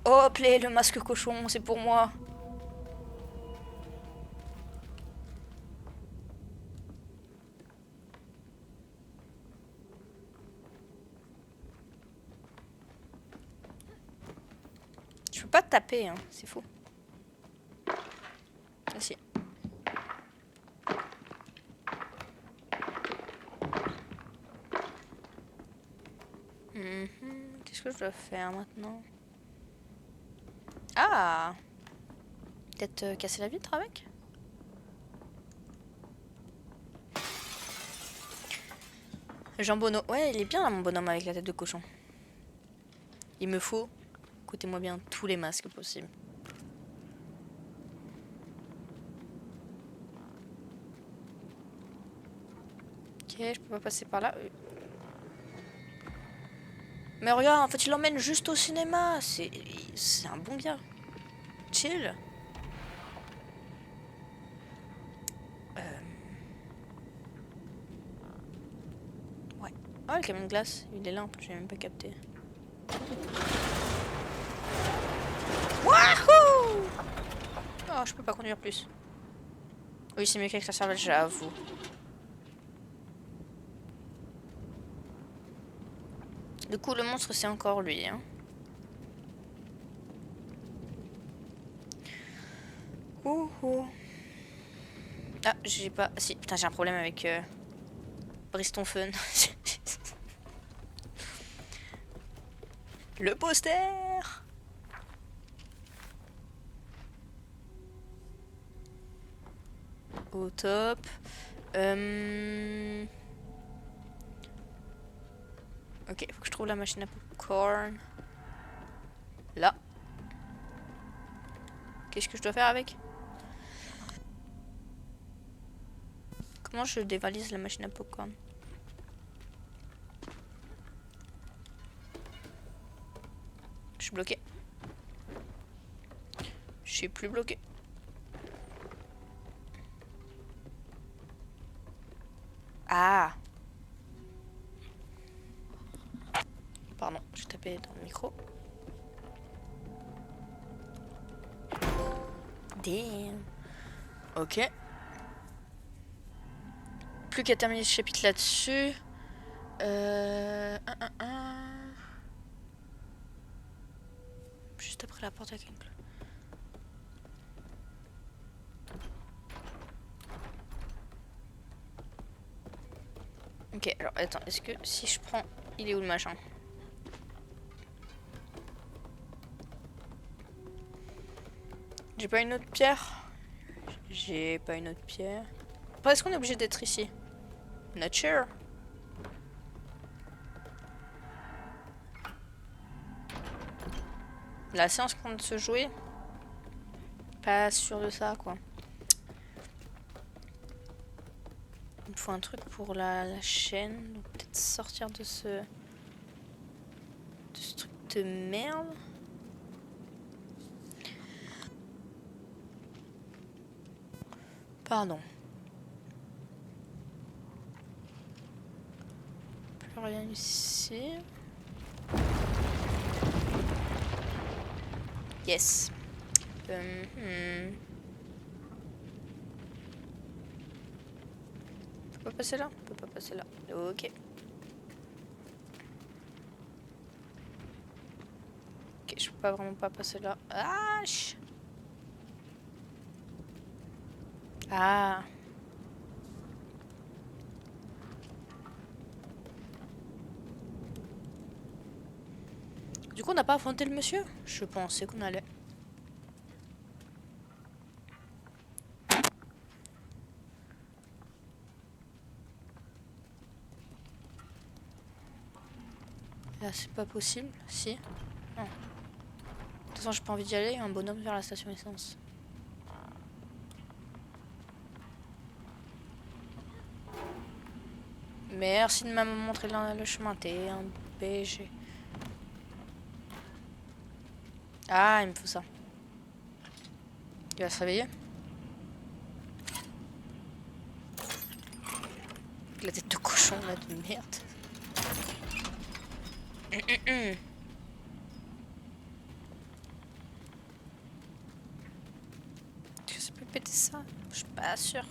Hop là, le masque cochon, c'est pour moi. Je peux pas te taper, hein, c'est fou. Ah si. Qu'est-ce que je dois faire maintenant? Ah! Peut-être casser la vitre avec? Jean Bono. Ouais, il est bien là, mon bonhomme avec la tête de cochon. Il me faut, écoutez-moi bien, tous les masques possibles. Ok, je peux pas passer par là. Mais regarde, en fait, il l'emmène juste au cinéma. C'est un bon gars. Chill. Ouais. Ah, le camion de glace, il est là en plus, j'ai même pas capté. Wahoo! Oh, je peux pas conduire plus. Oui, c'est mieux qu'avec la cervelle, j'avoue. Du coup, le monstre, c'est encore lui, hein. Ouh. Ah, j'ai pas... Si, putain, j'ai un problème avec... Briston Fun. Le poster! Au top. Ok, faut que je trouve la machine à popcorn. Là. Qu'est-ce que je dois faire avec? Comment je dévalise la machine à popcorn? Je suis bloqué. Je suis plus bloqué. Ah! Pardon, j'ai tapé dans le micro. Damn. Ok. Plus qu'à terminer ce chapitre là-dessus. Juste après la porte avec une clé. Ok, alors attends, est-ce que si je prends... Il est où le machin? J'ai pas une autre pierre? J'ai pas une autre pierre. Après, est-ce qu'on est obligé d'être ici? Not sure. La séance qu'on de se jouer? Pas sûr de ça, quoi. Il me faut un truc pour la chaîne. Donc peut-être sortir de ce truc de merde. Pardon. Plus rien ici. Yes. On peut pas passer là? On peut pas passer là. Ok. Ok, je peux pas vraiment pas passer là. Ah! Ah! Du coup, on n'a pas affronté le monsieur? Je pensais qu'on allait. Là, c'est pas possible. Si. Non. De toute façon, j'ai pas envie d'y aller. Un bonhomme vers la station essence. Merci de m'avoir montré le chemin. T'es un BG. Ah, il me faut ça. Il va se réveiller. La tête de cochon, là, de merde. Est-ce que ça peut péter ça? Je suis pas sûre.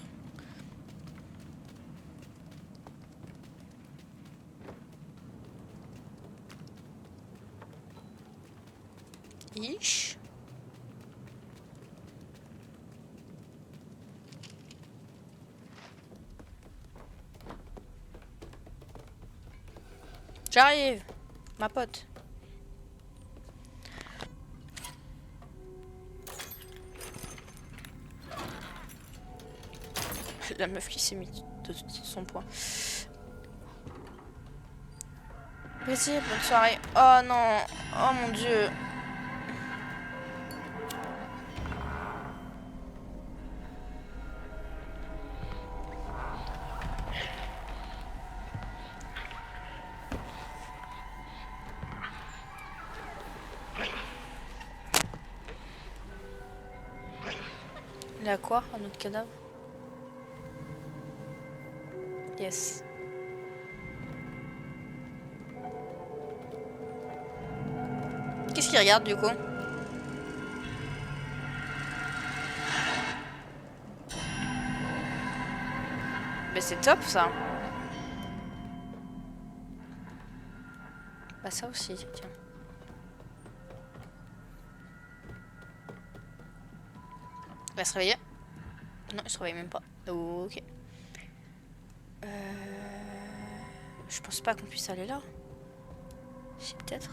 Ish. J'arrive, ma pote. La meuf qui s'est mise de son poing. Vas-y, bonne soirée. Oh non, oh mon dieu. Il a quoi? Un autre cadavre? Yes. Qu'est-ce qu'il regarde du coup? Mais c'est top ça. Bah ça aussi, tiens. Il va se réveiller? Non, il se réveille même pas. Ok. Je pense pas qu'on puisse aller là. Si, peut-être.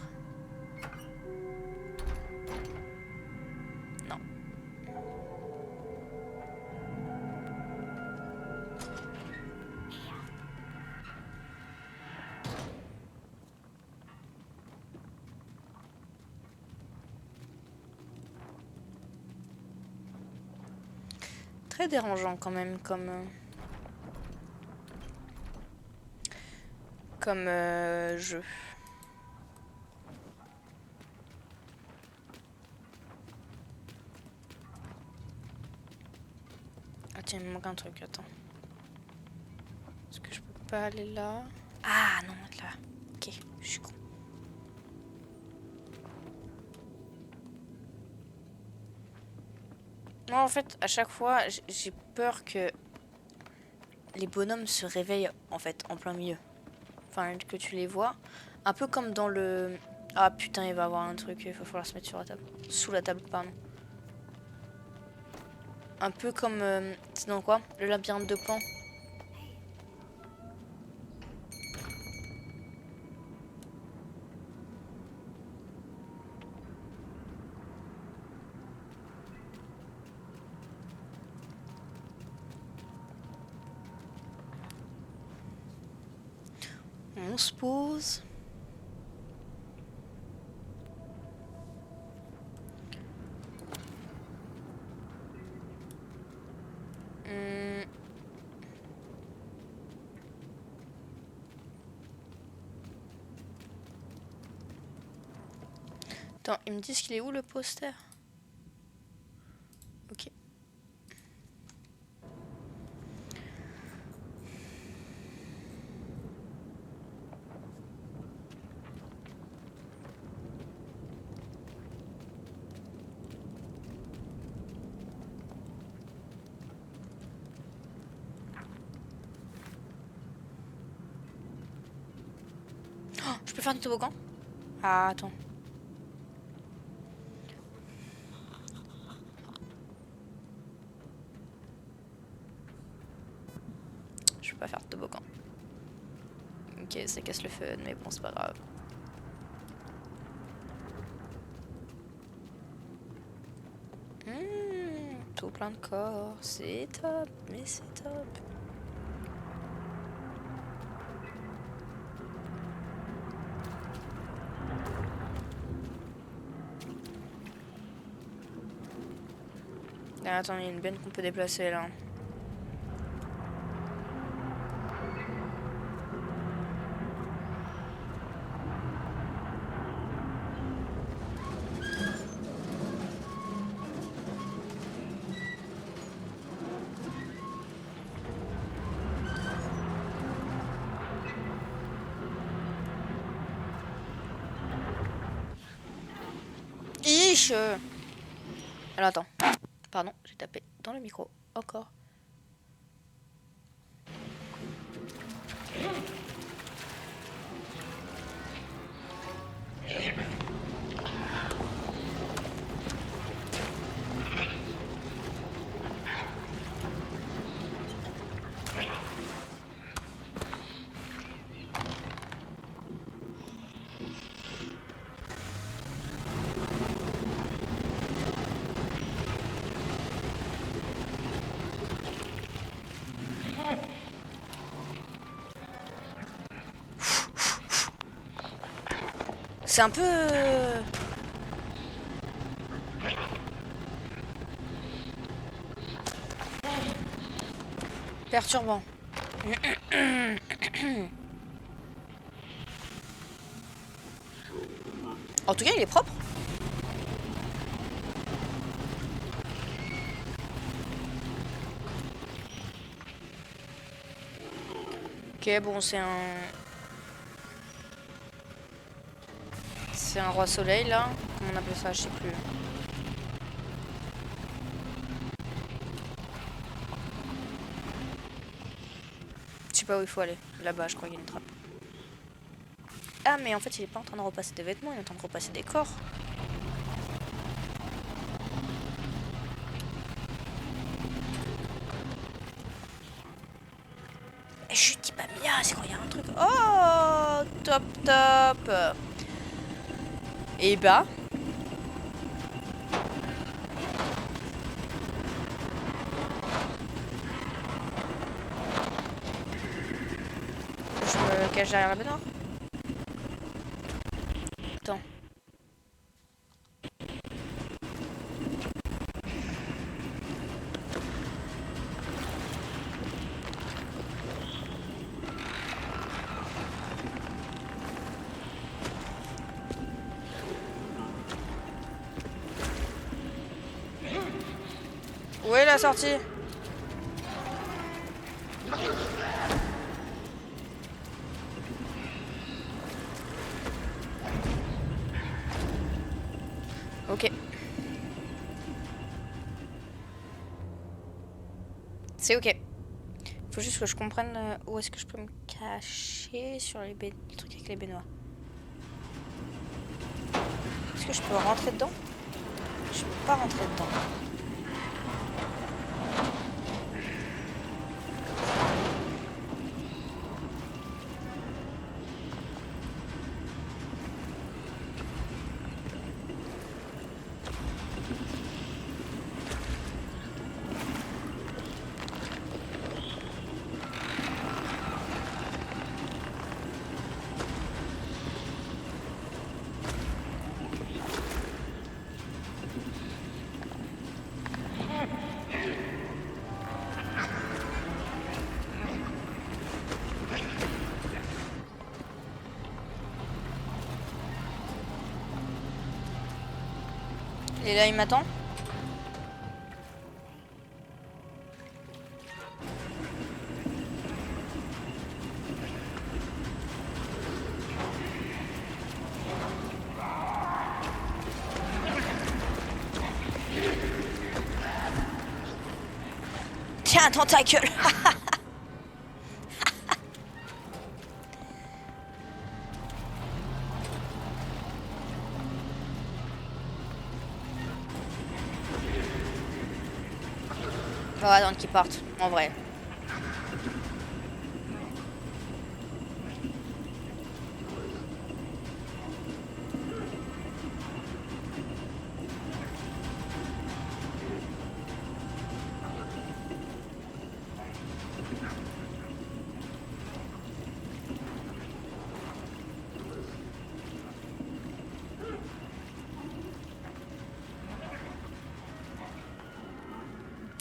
Non. très dérangeant quand même comme jeu. Ah tiens, il me manque un truc, attends. Est-ce que je peux pas aller là? Ah non, là. Ok, je suis con. Moi en fait, à chaque fois, j'ai peur que les bonhommes se réveillent en fait en plein milieu. Enfin, que tu les vois. Un peu comme dans le... Ah putain, il va y avoir un truc, il va falloir se mettre sur la table. Sous la table, pardon. Un peu comme... c'est dans quoi? Le labyrinthe de Pan. On se pose. Attends, ils me disent qu'il est où le poster? Ok. Oh, je peux faire du toboggan? Ah, attends. Je peux pas faire de toboggan. Ok, ça casse le fun, mais bon, c'est pas grave. Tout plein de corps, c'est top, mais c'est top. Ah, attends, il y a une benne qu'on peut déplacer là. Ich. Alors attends. Pardon, j'ai tapé dans le micro. Encore. C'est un peu... perturbant. En tout cas, il est propre. Ok, bon, c'est un... C'est un roi soleil, là. Comment on appelle ça? Je sais plus. Je sais pas où il faut aller. Là-bas, je crois qu'il y a une trappe. Ah, mais en fait, il est pas en train de repasser des vêtements, il est en train de repasser des corps. Et je dis pas Mia, c'est quand il y a un truc. Oh, top, top. Et bah. Je me cache derrière la baignoire. Attends. Où est la sortie? Ok. C'est ok. Faut juste que je comprenne où est-ce que je peux me cacher sur les le truc avec les baignoires. Est-ce que je peux rentrer dedans? Je peux pas rentrer dedans. Et là, il m'attend. Tiens, un tentacule. On va attendre qu'ils partent, en vrai.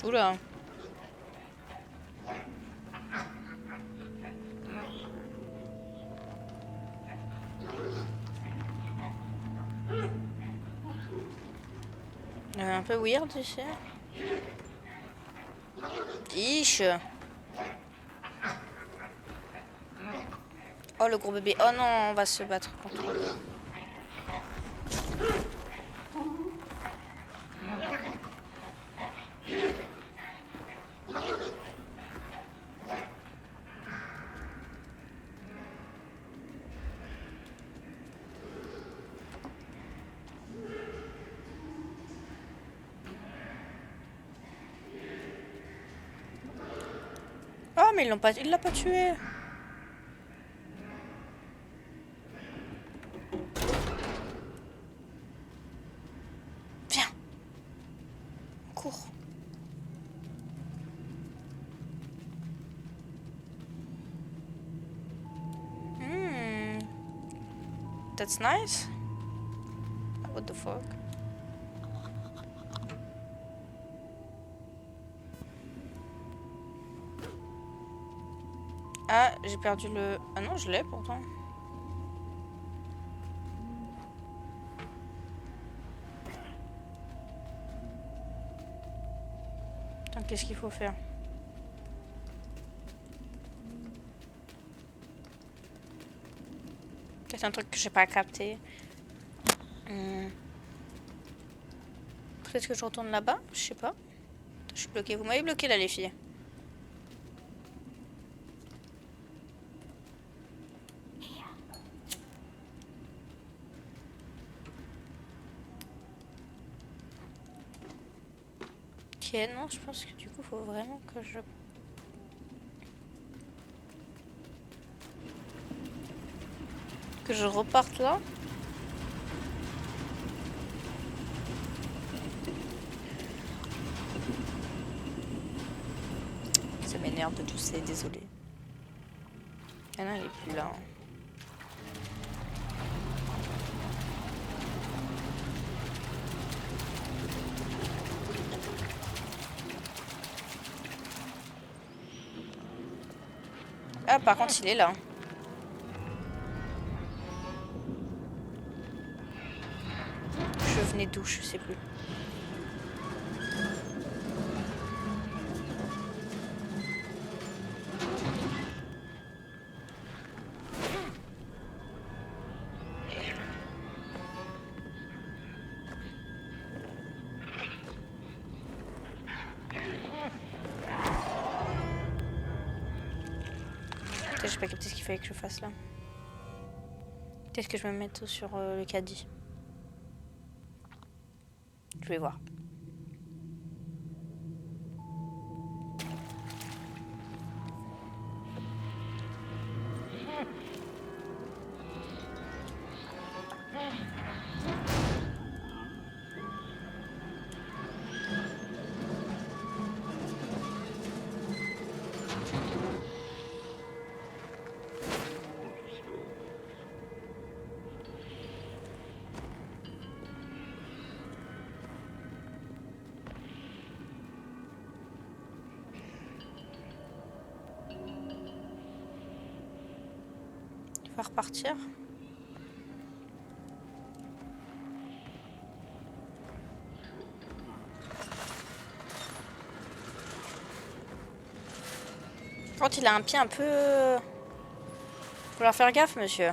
Oula. Un peu weird ici. Ish. Oh le gros bébé. Oh non, on va se battre contre lui. Oh mais il l'a pas tué. Viens. Cours. That's nice. What the fuck? Ah, j'ai perdu le... Ah non, je l'ai pourtant. Attends, qu'est-ce qu'il faut faire? C'est un truc que j'ai pas capté. Peut-être que je retourne là-bas? Je sais pas. Je suis bloquée. Vous m'avez bloqué là, les filles. Ok, non, je pense que du coup, faut vraiment que je reparte là. Ça m'énerve de tousser, désolé. Ah non, il est plus là. Ah, par contre, il est là. Je venais d'où, je sais plus. j'ai pas capté ce qu'il fallait que je fasse là. Peut-être que je vais me mettre sur le caddie. Je vais voir. Il va repartir. Quand il a un pied un peu... Faut leur faire gaffe, monsieur.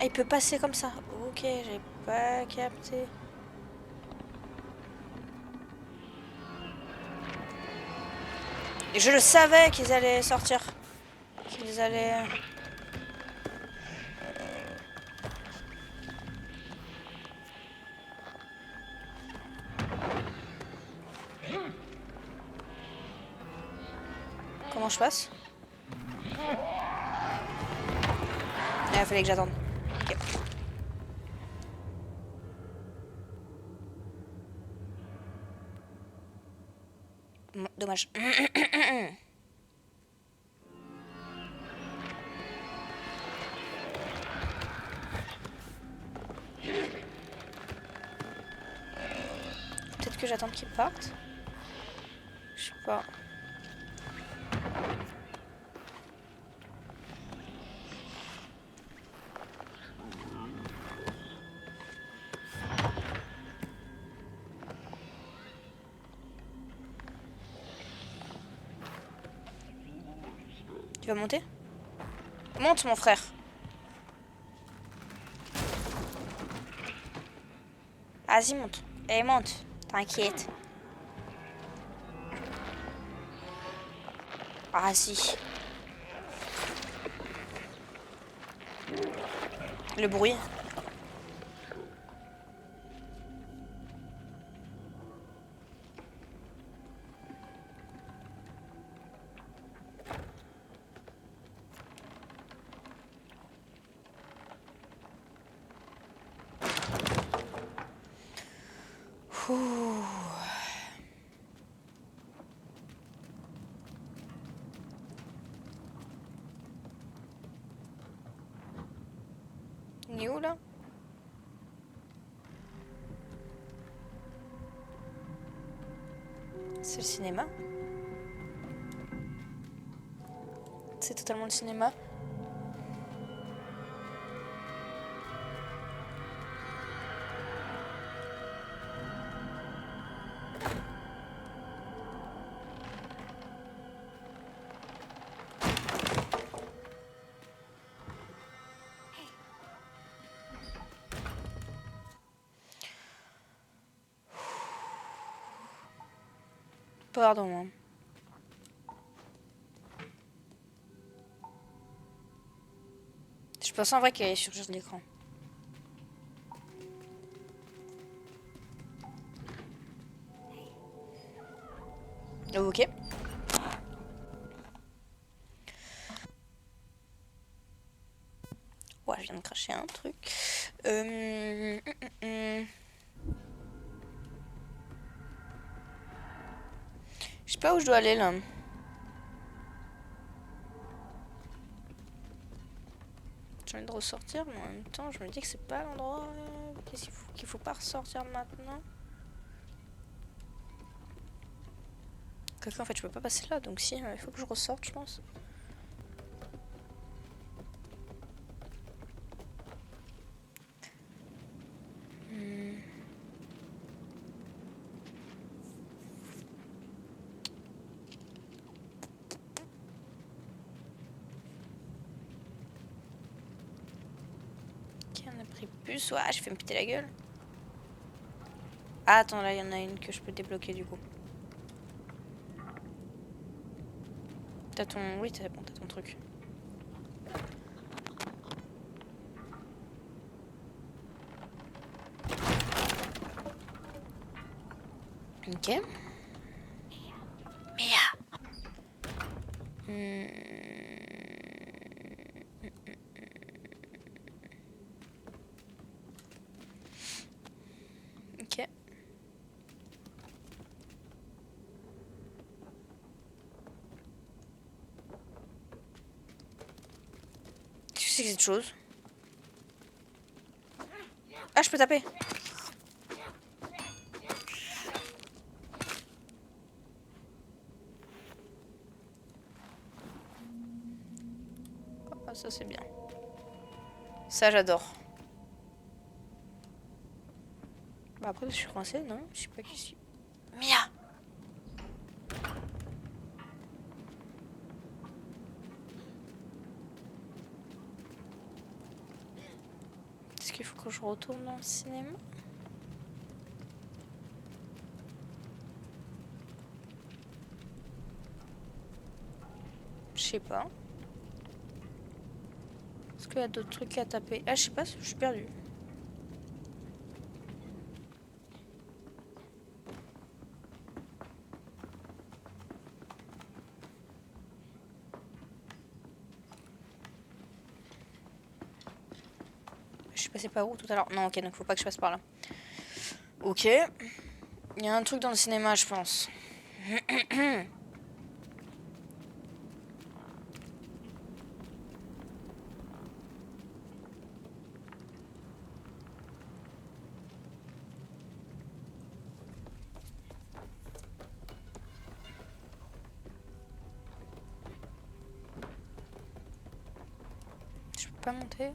Ah, il peut passer comme ça. Ok, j'ai pas capté. Et je le savais qu'ils allaient sortir. Qu'ils allaient... Comment je passe? Il fallait que j'attende. Ok. Dommage. Peut-être que j'attends qu'il parte. Je sais pas. Tu vas monter? Monte, mon frère. Vas-y, monte. Et monte. T'inquiète. Vas-y. Le bruit. Ouh. Il est où là? C'est le cinéma. C'est totalement le cinéma. Pardon. Hein. Je pense en vrai qu'elle est sur l'écran. Ok. Ouais, je viens de cracher un truc. Je sais pas où je dois aller là. J'ai envie de ressortir, mais en même temps, je me dis que c'est pas l'endroit qu'il faut pas ressortir maintenant. Quelqu'un, en fait, je peux pas passer là, donc si, il faut que je ressorte, je pense. prépuce. Ouais, je fais me péter la gueule. Ah, attends, là, il y en a une que je peux débloquer du coup. T'as ton... Oui, bon, t'as ton truc. Ok. Mia. Ok. Qu'est-ce que c'est que cette chose? Ah, je peux taper. Ah, ça c'est bien. Ça j'adore. Bah après je suis coincée, non? Je sais pas qui c'est. Mia! Est-ce qu'il faut que je retourne dans le cinéma? Je sais pas. Est-ce qu'il y a d'autres trucs à taper? Ah, je sais pas, je suis perdue. Je suis passée par où tout à l'heure? Non, ok, donc faut pas que je passe par là. Ok. Il y a un truc dans le cinéma, je pense. Je peux pas monter.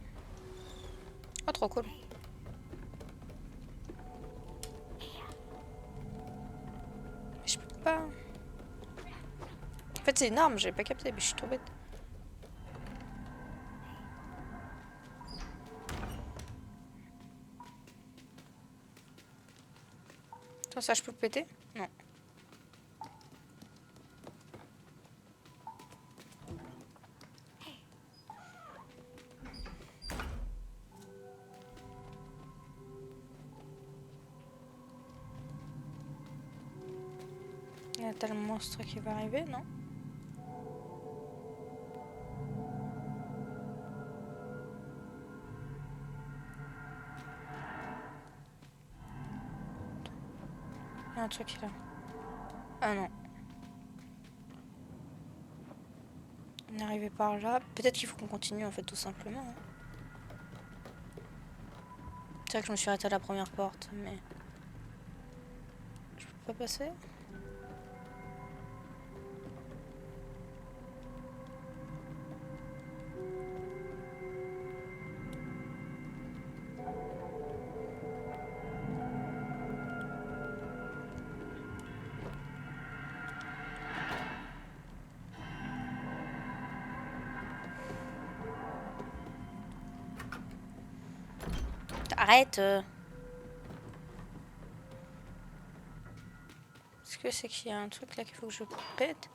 Oh, trop cool. Je peux pas. En fait, c'est énorme, j'avais pas capté, mais je suis trop bête. Attends, ça, je peux le péter? Non. Il y a tel monstre qui va arriver, non? Il y a un truc là. Ah non. On est arrivé par là. Peut-être qu'il faut qu'on continue en fait tout simplement. Hein. C'est vrai que je me suis arrêtée à la première porte, mais... Je peux pas passer? Arrête Est-ce que c'est qu'il y a un truc là qu'il faut que je pète?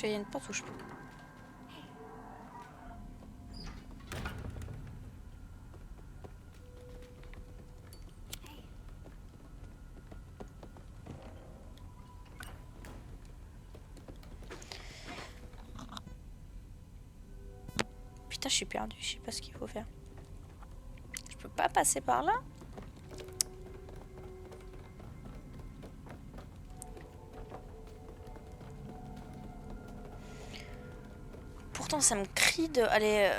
Il y a une porte où je peux. Putain, je suis perdue, je sais pas ce qu'il faut faire. Je peux pas passer par là? Pourtant, ça me crie de aller...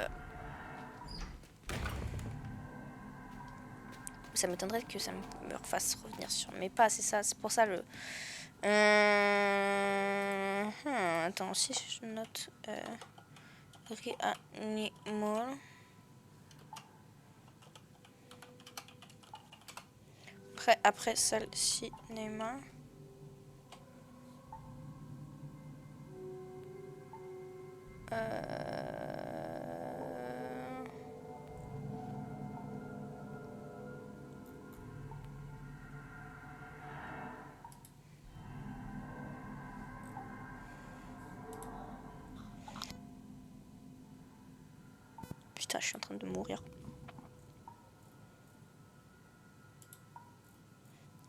Ça m'étonnerait que ça me refasse revenir sur mes pas, c'est ça. C'est pour ça Attends, si je note Reanimal. Après salle cinéma. Putain, je suis en train de mourir.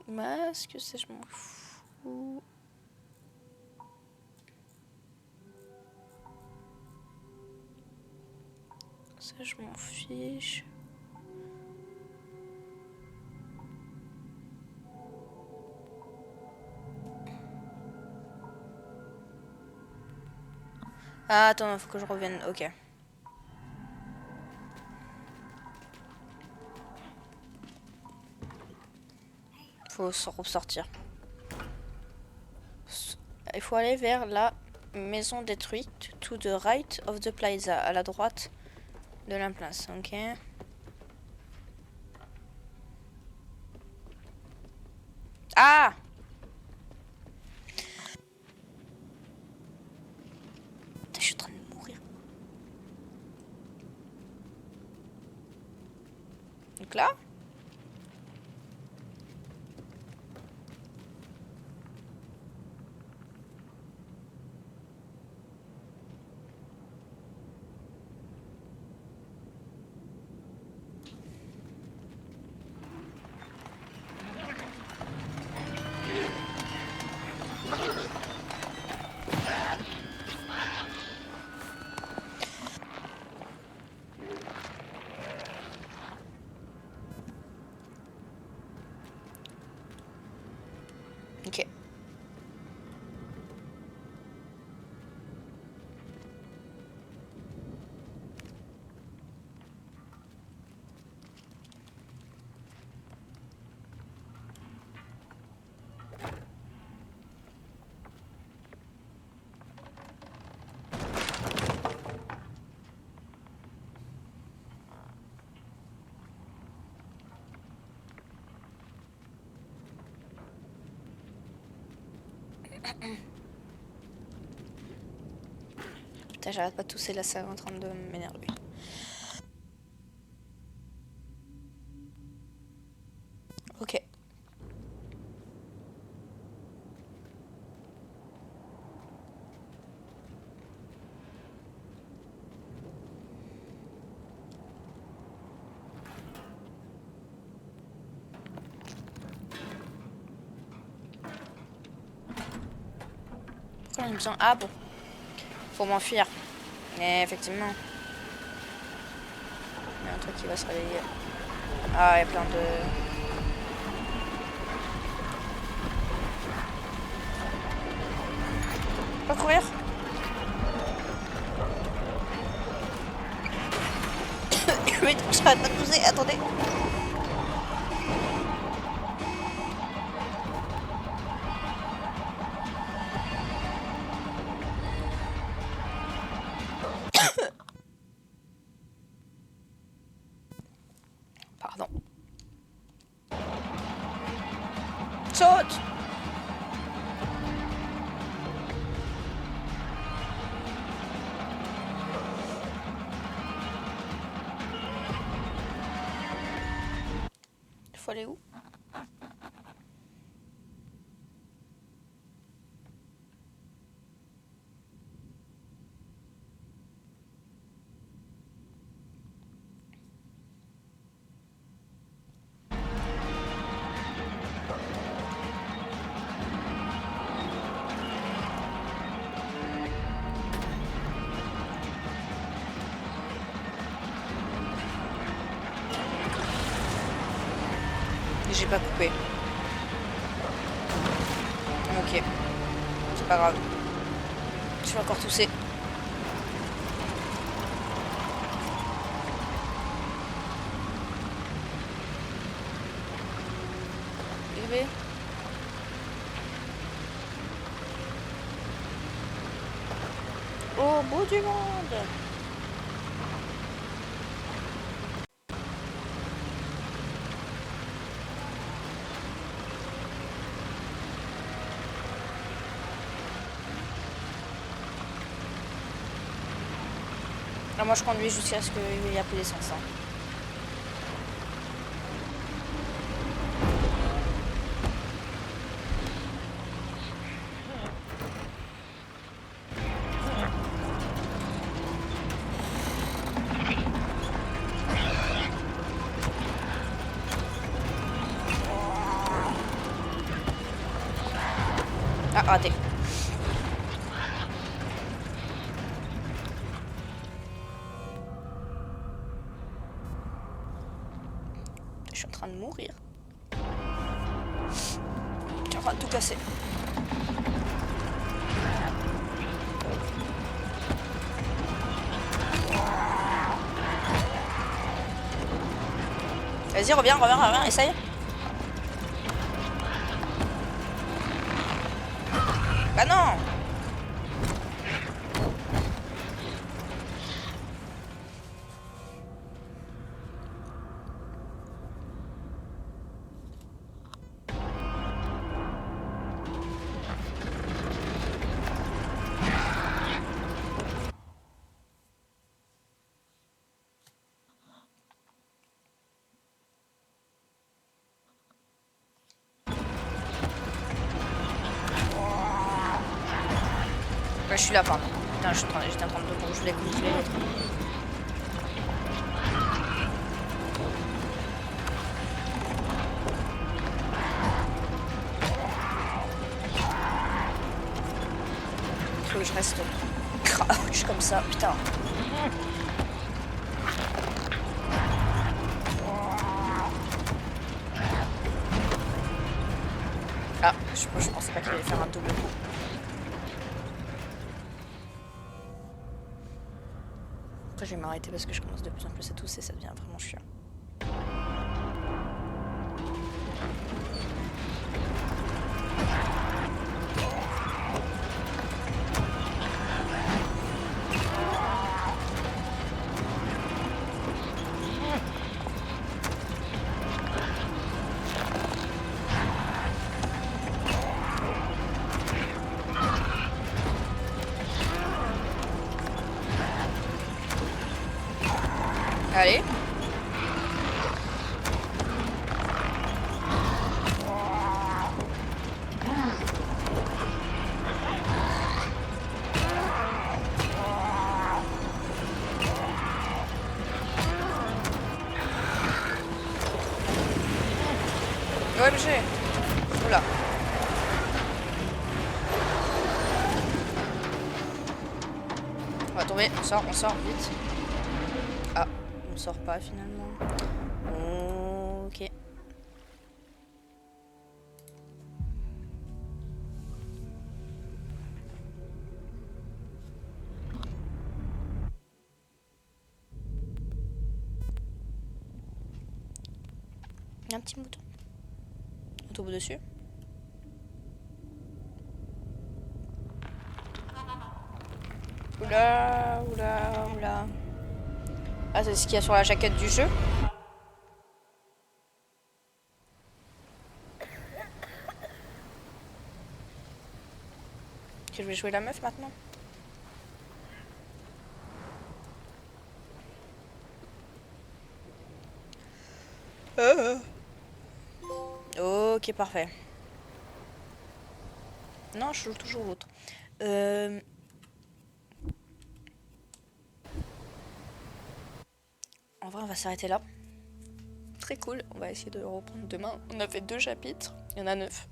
Masque, ça je m'en fous. Ça je m'en fiche. Ah, attends, faut que je revienne. Ok. Faut se ressortir. Il faut aller vers la maison détruite, to the right of the plaza, à la droite de la place. Ok. Ah! Putain, je suis en train de mourir. Donc là? Ok. Putain, j'arrête pas de tousser là, ça est en train de m'énerver. Ok. Pourquoi il me semble... Ah bon. Faut m'enfuir. Mais effectivement. Il y a un truc qui va se réveiller. Ah, il y a plein de... Pas courir. Mais j'arrête pas de pousser, attendez. Pardon. Saute! Il faut aller où? J'ai pas coupé. Ok. C'est pas grave. Je vais encore tousser. Bébé. Au bout du monde. Là, moi je conduis jusqu'à ce qu'il n'y a plus d'essence. Hein. Ah, raté. Je suis en train de mourir. Je suis en train de tout casser. Vas-y, reviens, essaye. Bah non! Je suis là, pardon. Putain, j'étais en train de je voulais contrôler l'autre. Faut que je reste crouch comme ça, putain. Ah, je pensais pas qu'il allait faire un double coup. Après, je vais m'arrêter parce que je commence de plus en plus à tousser, ça devient vraiment chiant. Allez. OMG. Oula. On va tomber, on sort, vite. Ah, on sort pas finalement. Ok. Il y a un petit mouton. On tombe dessus. Oula, oula, oula. Ah, c'est ce qu'il y a sur la jaquette du jeu. Que je vais jouer la meuf maintenant. Ok, parfait. Non, je joue toujours l'autre. En vrai, on va s'arrêter là. Très cool. On va essayer de reprendre demain. On a fait 2 chapitres. Il y en a 9.